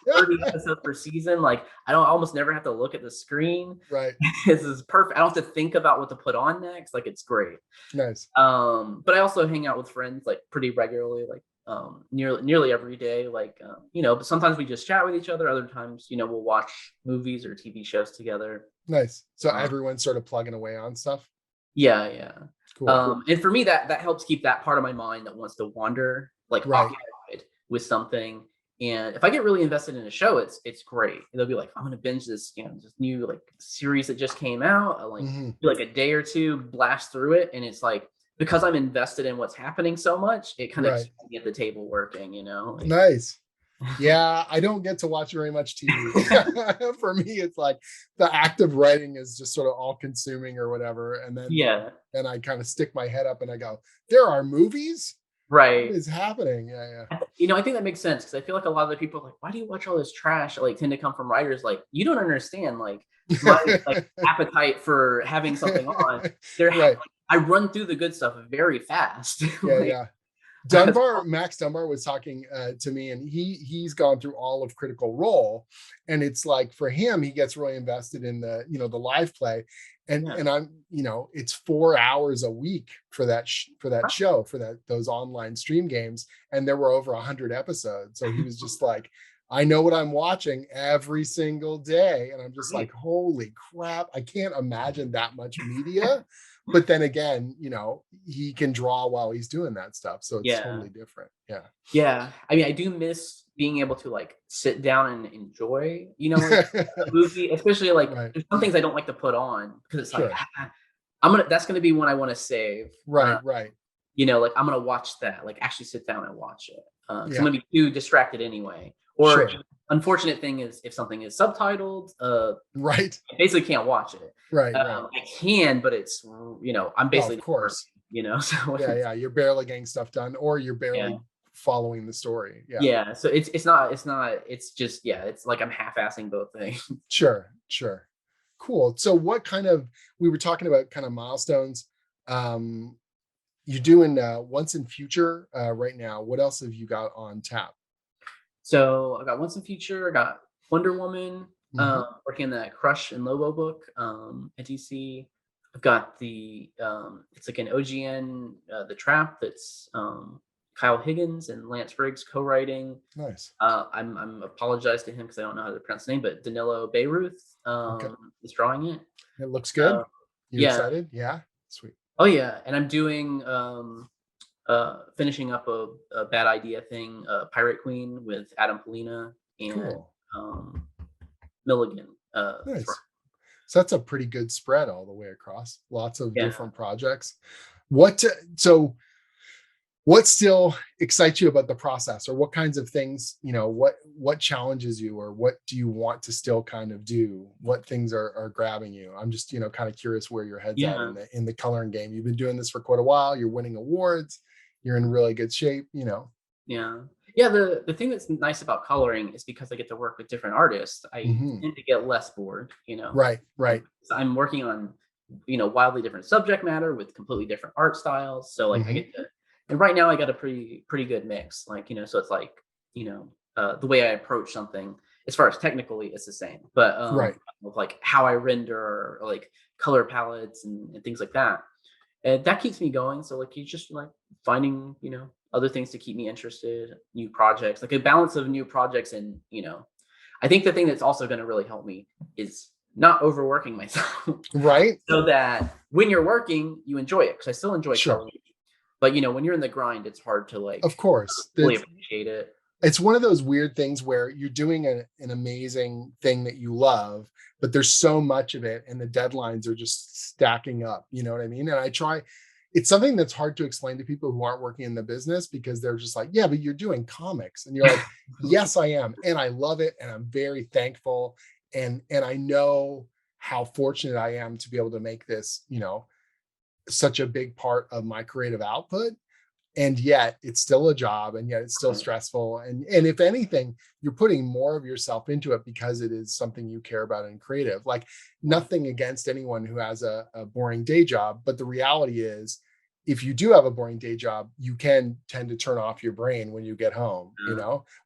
30 episodes per season. Like I don't almost never have to look at the screen. Right. This is perfect. I don't have to think about what to put on next. Like it's great. Nice. But I also hang out with friends like pretty regularly, like nearly every day. Like but sometimes we just chat with each other. Other times, we'll watch movies or TV shows together. Nice. So Um, everyone's sort of plugging away on stuff. yeah, yeah. Cool. And for me, that helps keep that part of my mind that wants to wander like Right. occupied with something. And if I get really invested in a show, it's great. They'll be like, I'm gonna binge this, this new like series that just came out. I like Hmm. do like a day or two, blast through it, and it's like because I'm invested in what's happening so much, it kind of Right. keeps me at the table working. Like, Nice. Yeah, I don't get to watch very much TV. For me, it's like the act of writing is just sort of all consuming or whatever. And yeah, then I kind of stick my head up and I go, there are movies? What right. is happening? Yeah, yeah. I think that makes sense because I feel like a lot of the people are like, why do you watch all this trash? That, like tend to come from writers. Like you don't understand my like appetite for having something on. Right. I run through the good stuff very fast. Yeah, Like, yeah. Max Dunbar was talking to me, and he's gone through all of Critical Role, and it's like for him, he gets really invested in the live play, and yeah. and I'm it's 4 hours a week for that show for those online stream games, and there were over 100 episodes, so he was just like. I know what I'm watching every single day. And I'm just like, Right. holy crap. I can't imagine that much media. But then again, he can draw while he's doing that stuff. So it's Yeah. totally different. Yeah. Yeah. I mean, I do miss being able to like sit down and enjoy, like a movie, especially like Right. there's some things I don't like to put on because it's like Sure. that's gonna be one I want to save. Right. Right. Like I'm gonna watch that, like actually sit down and watch it. 'Cause I'm Yeah. gonna be too distracted anyway. Or Sure. unfortunate thing is if something is subtitled, Right. I basically can't watch it. Right. Right. I can, but it's I'm Well, basically of not course. working. So Yeah. Yeah. You're barely getting stuff done or you're yeah. barely following the story. Yeah. Yeah. So it's just it's like I'm half-assing both things. Sure. Sure. Cool. So we were talking about kind of milestones. Um, you're doing Once in Future right now. What else have you got on tap? So I got Once in Future, I got Wonder Woman, Hmm. working on that Crush and Lobo book at DC. I've got it's like an OGN, The Trap that's Kyle Higgins and Lance Briggs co-writing. Nice. I'm apologize to him because I don't know how to pronounce the name, but Danilo Beyruth Okay. is drawing it. It looks Uh, good. You yeah. excited? Yeah. Sweet. Oh yeah, and I'm doing finishing up a bad idea thing, Pirate Queen with Adam Polina and Cool. um, Milligan. Nice. So that's a pretty good spread all the way across. Lots of Yeah, different projects. What so what still excites you about the process, or what kinds of things, what challenges you, or what do you want to still kind of do? What things are grabbing you? I'm just, kind of curious where your head's at yeah, in the coloring game. You've been doing this for quite a while. You're winning awards. You're in really good shape. yeah, yeah. The thing that's nice about coloring is because I get to work with different artists. I Hmm. tend to get less bored. Right, Um, right. so I'm working on wildly different subject matter with completely different art styles. So like I Hmm. get to, and right now I got a pretty good mix. Like so it's like the way I approach something as far as technically it's the same, but Right. with like how I render or like color palettes and things like that. And that keeps me going. So like you just like finding, other things to keep me interested, new projects, like a balance of new projects and, I think the thing that's also going to really help me is not overworking myself Right. so that when you're working, you enjoy it. Cause I still enjoy Sure. coloring. But when you're in the grind, it's hard to like Of course. fully appreciate it. It's one of those weird things where you're doing an amazing thing that you love, but there's so much of it and the deadlines are just stacking up. You know what I mean? And it's something that's hard to explain to people who aren't working in the business, because they're just like, yeah, but you're doing comics. And you're like, yes, I am. And I love it. And I'm very thankful. And I know how fortunate I am to be able to make this, such a big part of my creative output. And yet it's still a job, and yet it's still Right. stressful, and if anything, you're putting more of yourself into it because it is something you care about and creative. Like, Yeah. nothing against anyone who has a boring day job, but the reality is, if you do have a boring day job, you can tend to turn off your brain when you get home.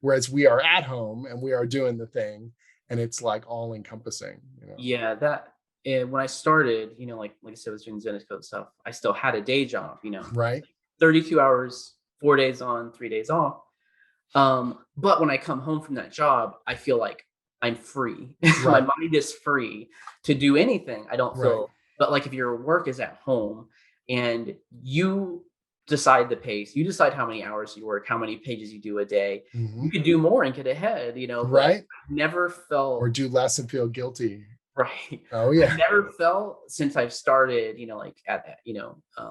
Whereas we are at home and we are doing the thing, and it's like all encompassing. Yeah, that and when I started, like I said, with doing Zenescope stuff, I still had a day job, Right. 32 hours, 4 days on, 3 days off. But when I come home from that job, I feel like I'm free. My Right. mind is free to do anything. I don't Right. feel but like if your work is at home and you decide the pace, you decide how many hours you work, how many pages you do a day, you Hmm. could do more and get ahead, but Right. I've never Or felt do less and feel guilty. right. Oh I've yeah. never felt since I've started, like at that,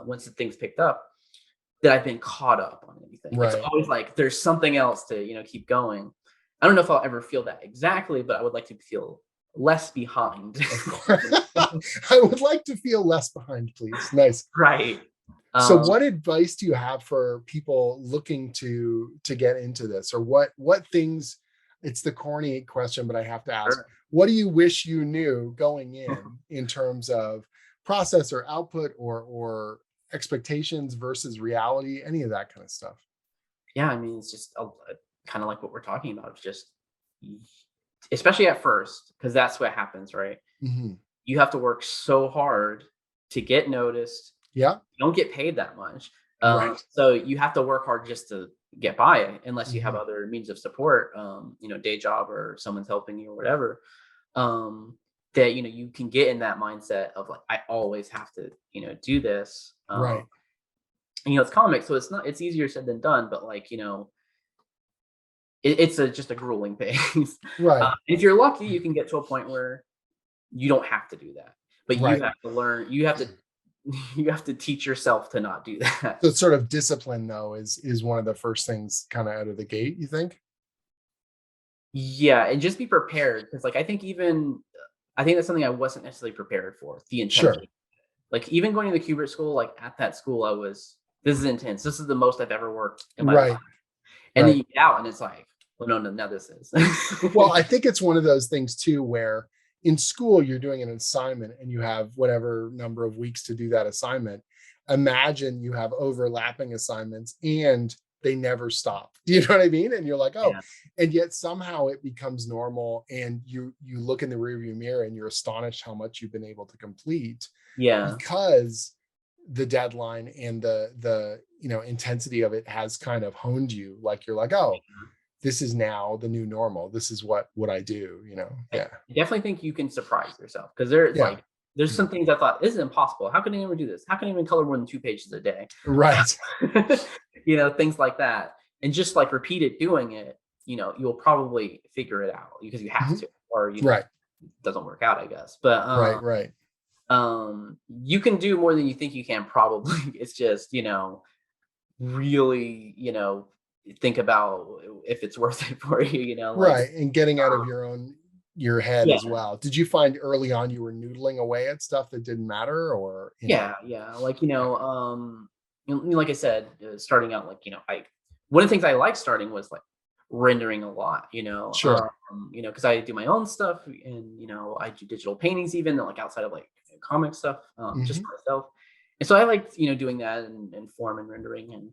once the things picked up that I've been caught up on anything. It's Right. always like there's something else to, keep going. I don't know if I'll ever feel that exactly, but I would like to feel less behind. Of course. I would like to feel less behind, please. Nice. Right. So Um, what advice do you have for people looking to get into this? Or what things, it's the corny question, but I have to ask, sure. what do you wish you knew going in terms of process or output, or expectations versus reality, any of that kind of stuff? Yeah, I mean, it's just kind of like what we're talking about. It's just, especially at first, because that's what happens, right? Hmm. You have to work so hard to get noticed. Yeah. You don't get paid that much. Right. So you have to work hard just to get by unless you have Hmm. other means of support, day job or someone's helping you or whatever. Um, that you can get in that mindset of like I always have to do this. Right. It's comics, so it's easier said than done, but like it's just a grueling pace. Right. If you're lucky, you can get to a point where you don't have to do that, but you Right. have to learn. You have to you have to teach yourself to not do that. So sort of discipline, though, is one of the first things kind of out of the gate, you think? Yeah, and just be prepared because, like, I think that's something I wasn't necessarily prepared for, the Sure. intensity. Like, even going to the Kubert school, like, at that school, "This is intense. This is the most I've ever worked in my life." Right. And then Right. you get out and it's like, "Well, no, no, now this is." Well, I think it's one of those things too, where in school you're doing an assignment and you have whatever number of weeks to do that assignment. Imagine you have overlapping assignments and they never stop. Do you know what I mean? And you're like, oh, Yeah. and yet somehow it becomes normal, and you look in the rearview mirror and you're astonished how much you've been able to complete, Yeah. because the deadline and the intensity of it has kind of honed you. Like, you're like, oh, this is now the new normal. This is what I do. I Yeah. definitely think you can surprise yourself because there's Yeah. like there's some things I thought, this is impossible. How can anyone do this? How can anyone color more than 2 pages a day? Right. Things like that. And just like repeated doing it, you'll probably figure it out because you have Mhm. to, or, Right. it doesn't work out, I guess. But Right. Right. you can do more than you think you can, probably. It's just, really, think about if it's worth it for you, like, Right. And getting out of um, your head as yeah. well. Did you find early on you were noodling away at stuff that didn't matter, or, Yeah, yeah. Like, yeah. like I said, starting out, like, I one of the things I like starting was like rendering a lot, Sure. because I do my own stuff, and I do digital paintings even, like outside of like comic stuff, just Hmm. for myself. And so I like, doing that, and form and rendering. And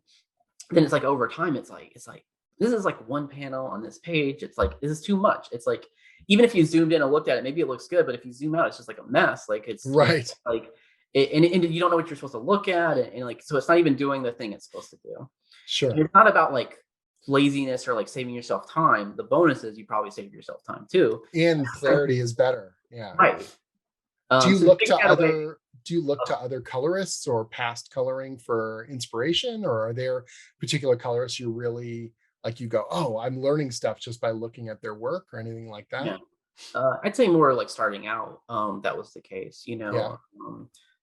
then it's like over time, it's like this is like one panel on this page. It's like, this is too much. It's like, even if you zoomed in and looked at it, maybe it looks good, but if you zoom out, it's just like a mess. Like, it's Right. like and you don't know what you're supposed to look at, and like, so it's not even doing the thing it's supposed to do. And Sure. it's not about like laziness or like saving yourself time. The bonus is you probably save yourself time too. And clarity is better. Yeah. Right. Do you So look figure to out a way. other colorists or past coloring for inspiration, or are there particular colorists you really like, you go, oh, I'm learning stuff just by looking at their work, or anything like that? Yeah. I'd say more like starting out, that was the case, Yeah.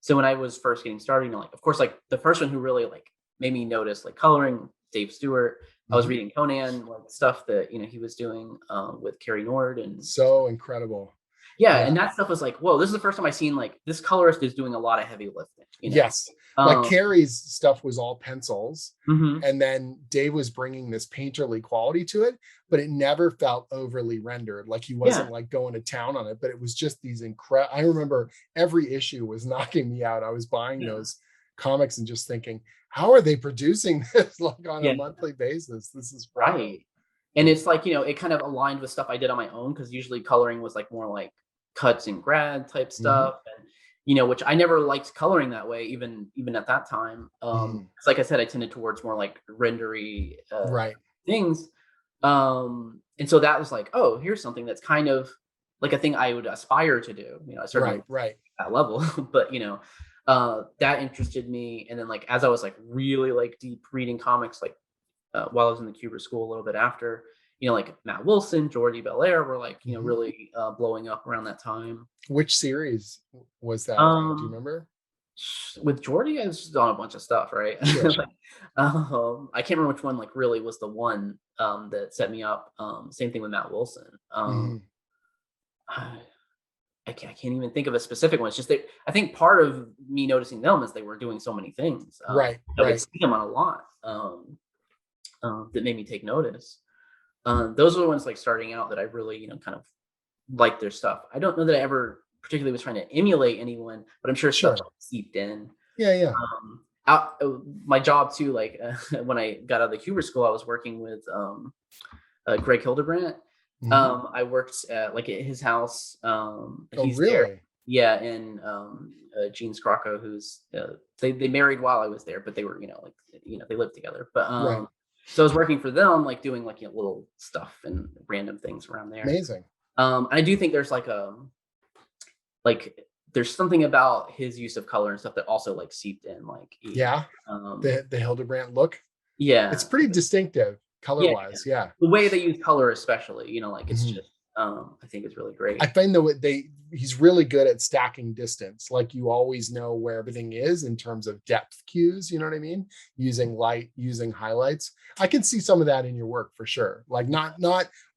So when I was first getting started, like, of course, like the first one who really like made me notice like coloring, Dave Stewart. I was Mhm. reading Conan, like stuff that he was doing with Carrie Nord, and So incredible. yeah, Yeah. and that stuff was like, whoa, this is the first time I seen like this colorist is doing a lot of heavy lifting. Yes. Like Um, Carrie's stuff was all pencils. mhm. And then Dave was bringing this painterly quality to it, but it never felt overly rendered. Like he Yeah, wasn't like going to town on it, but it was just these incredible. I remember every issue was knocking me out. I was buying yeah, those comics and just thinking, how are they producing this like on a yeah. monthly basis? This is wild. Right. And it's like, it kind of aligned with stuff I did on my own, because usually coloring was like more like cuts and grad type Mhm. stuff. And which I never liked coloring that way, even at that time. 'Cause Mhm. like I said, I tended towards more like rendery Right. things. And so that was like, oh, here's something that's kind of like a thing I would aspire to do. I certainly Right. Right. at that level, but that interested me. And then like as I was like really like deep reading comics, like while I was in the Cuber school a little bit after, like Matt Wilson, Jordi Belair were like, Mhm. really blowing up around that time. Which series was that? Do you Um, remember? with Jordi, I was on a bunch of stuff, right? Sure. Like, I can't remember which one like really was the one that set me up. Same thing with Matt Wilson. Mhm. I, I can't even think of a specific one. It's just that I think part of me noticing them is they were doing so many things. Right. I could Right. see them on a lot, that made me take notice. Those are the ones like starting out that I really, kind of like their stuff. I don't know that I ever particularly was trying to emulate anyone, but I'm sure stuff Sure. like seeped in. Yeah. Yeah. My job too, like when I got out of the Huber school, I was working with Greg Hildebrandt. Mhm. I worked at his house. Oh, He's there, really? yeah, and Gene Scrocco, who's they married while I was there, but they were they lived together. But Right. so I was working for them, like doing like little stuff and random things around there. Amazing. I do think there's like there's something about his use of color and stuff that also like seeped in, Yeah. um The Hildebrandt look. It's yeah, pretty distinctive yeah, color-wise. Yeah. the way they use color, especially, like it's Mhm. just I think it's really I great. find that he's really good at stacking distance. Like you always know where everything is in terms of depth cues. You know what I mean? Using light, using highlights. I can see some of that in your work for sure. Like not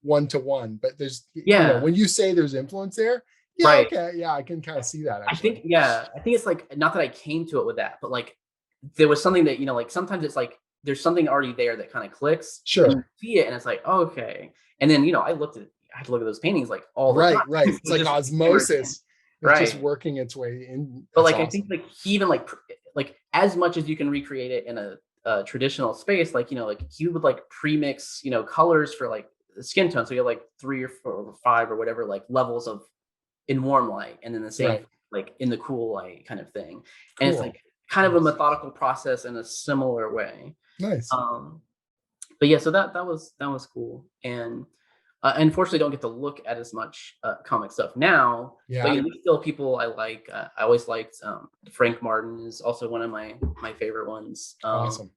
one to one, but there's Yeah, when you say there's influence there. Yeah. right. Okay. Yeah, I can kind of see that I think, actually. yeah, I think it's like, not that I came to it with that, but like there was something that, like sometimes it's like there's something already there that kind of clicks, and you Sure. see it and it's like, oh, okay. And then, I had to look at those paintings like all the time. Right. Right. It's So like just never again. osmosis. It's just Right. working its way in. But That's like I think awesome. like he even like as much as you can recreate it in a traditional space, like like he would like pre-mix colors for like the skin tone. So you have like 3 or 4 or 5 or whatever like levels of in warm light, and then the same Right. like in the cool light kind of thing. And it's Cool. like kind of a Nice. methodical process in a similar way. Nice. Um, but yeah, so that was cool. And Unfortunately, don't get to look at as much comic stuff now. But Yeah, there's still people I like. I always liked Frank Martin is also one of my favorite ones. awesome.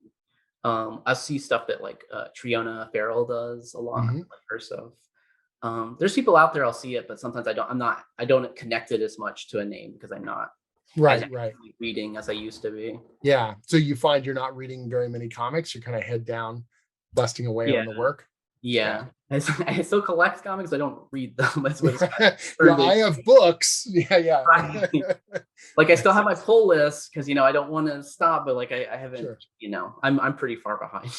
I see stuff that like Triona Farrell does a lot, Hmm. like her stuff. There's people out there I'll see it, but sometimes I don't. I don't connect it as much to a name because I'm not as Right, right. actively reading as I used to be. Yeah. So you find you're not reading very many comics. You're kind of head down, busting away Yeah, on the work. Yeah. yeah. I still collect comics. I don't read them. That's what it's kind of Yeah, turned I into. have books. Yeah, yeah. Right. Like I still Nice. have my pull list because I don't want to stop, but like I haven't. Sure. I'm pretty far behind.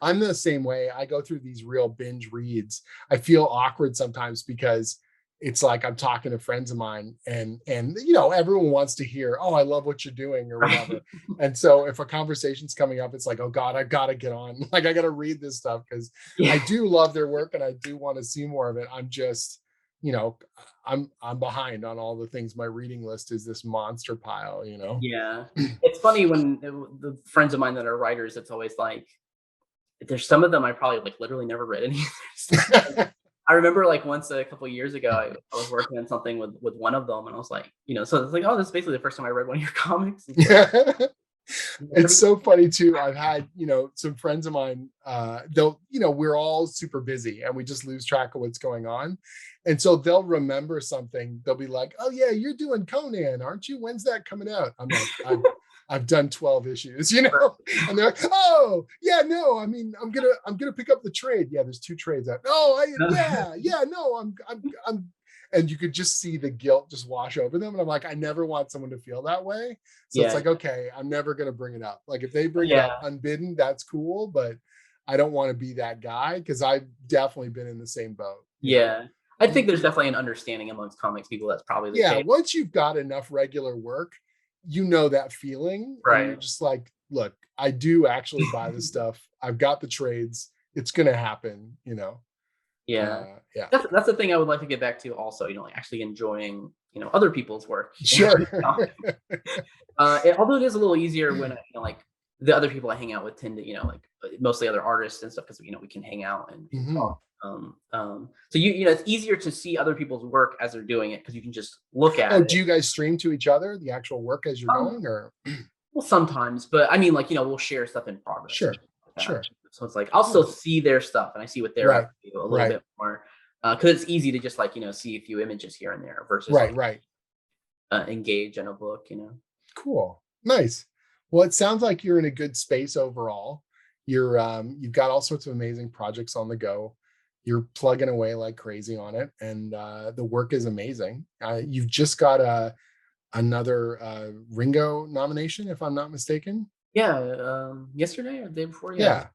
I'm the same way. I go through these real binge reads. I feel awkward sometimes because it's like I'm talking to friends of mine and everyone wants to hear, "Oh, I love what you're doing," or whatever. Right. And so if a conversation's coming up, it's like, "Oh God, I gotta get on. Like I gotta read this stuff because Yeah. I do love their work and I do want to see more of it. I'm just, you know, I'm behind on all the things. My reading list is this monster pile. Yeah. It's funny when the friends of mine that are writers, it's always like there's some of them I probably like literally never read any of their stuff. I remember like once a couple of years ago, I was working on something with one of them, and I was like, so it's like, oh, this is basically the first time I read one of your comics. It's like, It's so funny too. I've had, some friends of mine, we're all super busy and we just lose track of what's going on. And so they'll remember something. They'll be like, "Oh yeah, you're doing Conan, aren't you? When's that coming out?" I'm like, I've done 12 issues. And they're like, "Oh, yeah, no, I mean, I'm gonna pick up the trade. Yeah, there's two trades out. Oh, yeah, no, I'm and you could just see the guilt just wash over them. And I'm like, I never want someone to feel that way. So it's yeah, like, okay, I'm never going to bring it up. Like if they bring it up yeah, unbidden, that's cool. But I don't want to be that guy because I've definitely been in the same boat. yeah. I think there's definitely an understanding amongst comics people that's probably the Yeah. case. Once you've got enough regular work, you know that feeling. And you're Right. just like, look, I do actually buy the stuff. I've got the trades. It's going to happen. Yeah. Yeah. That's the thing I would like to get back to also, like actually enjoying, other people's work. Sure. Although it is a little easier when like the other people I hang out with tend to, like mostly other artists and stuff because we can hang out and Hmm. talk. So it's easier to see other people's work as they're doing it because you can just look at Oh, it. do you guys stream to each other the actual work as you're Um, going, or? well, sometimes, but I mean, like we'll share stuff in progress and Sure, shit like that. sure. So it's like I'll still Nice. see their stuff and I see what they're Right, up to a little right, bit more because it's easy to just like see a few images here and there versus right, like right. engage in a book. Cool. Nice. Well, it sounds like you're in a good space overall. You've got all sorts of amazing projects on the go. You're plugging away like crazy on it, and the work is amazing. You've just got another Ringo nomination, if I'm not mistaken. Yeah, yesterday or the day before, yeah. Yeah.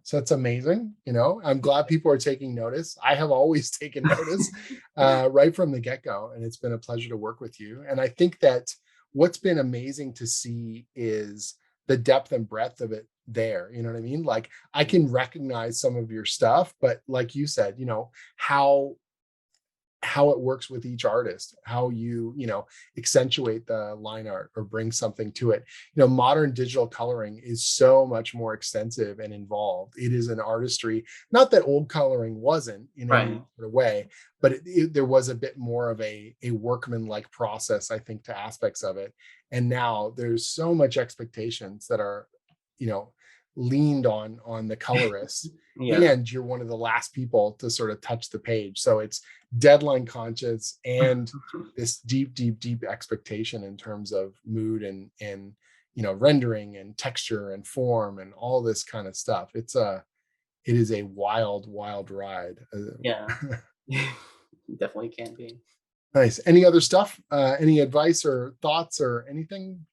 So that's amazing. I'm glad people are taking notice. I have always taken notice right from the get-go, and it's been a pleasure to work with you. And I think that what's been amazing to see is the depth and breadth of it there. You know what I mean? Like I can recognize some of your stuff, but like you said, how it works with each artist, how you accentuate the line art or bring something to it. Modern digital coloring is so much more extensive and involved. It is an artistry, not that old coloring wasn't in any Right. sort of way, but there was a bit more of a workman-like process, I think, to aspects of it. And now there's so much expectations that are, you know, leaned on the colorist, Yeah. and you're one of the last people to sort of touch the page. So it's deadline conscious and this deep, deep, deep expectation in terms of mood and rendering and texture and form and all this kind of stuff. It is a wild, wild ride. Yeah. Definitely can be. Nice. Any other stuff? Any advice or thoughts or anything?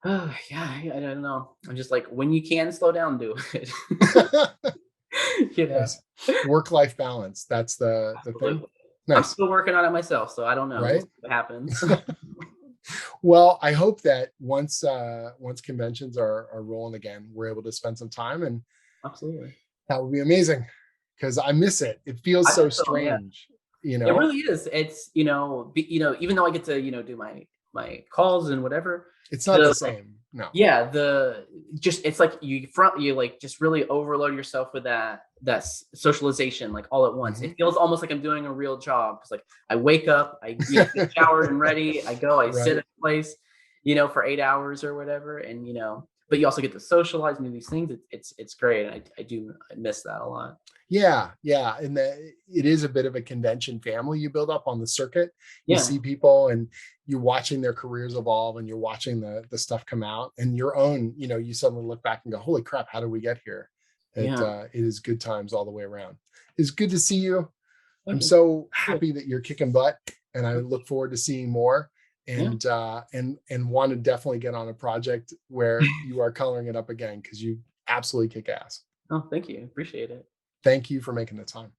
Yeah, I don't know. I'm just like, when you can slow down, do it. You know? Nice. Work-life balance. That's the thing. Absolutely. I'm Nice. still working on it myself, so I don't know. We'll Right. see what happens. Well, I hope that once conventions are rolling again, we're able to spend some time, and Absolutely. that would be amazing because I miss it. It feels I so hope so, yeah. strange, you It know? really is. It's, even though I get to, do my my calls and whatever. It's not the The like same. No. yeah, the just it's like you like just really overload yourself with socialization like all at once. Mhm. It feels almost like I'm doing a real job because like I wake up, get showered and ready, I go, I sit Right. at a place, for 8 hours or whatever, and but you also get to socialize and do these things. It's great. And I miss that a lot. Yeah, yeah, and it is a bit of a convention family you build up on the circuit. You Yeah, see people, and you're watching their careers evolve, and you're watching the stuff come out, and your own. You suddenly look back and go, "Holy crap! How did we get here?" yeah. It is good times all the way around. It's good to see you. I'm Okay. so Good. happy that you're kicking butt, and I look forward to seeing more. Yeah. And want to definitely get on a project where you are coloring it up again because you absolutely kick ass. Oh, thank you. Appreciate it. Thank you for making the time.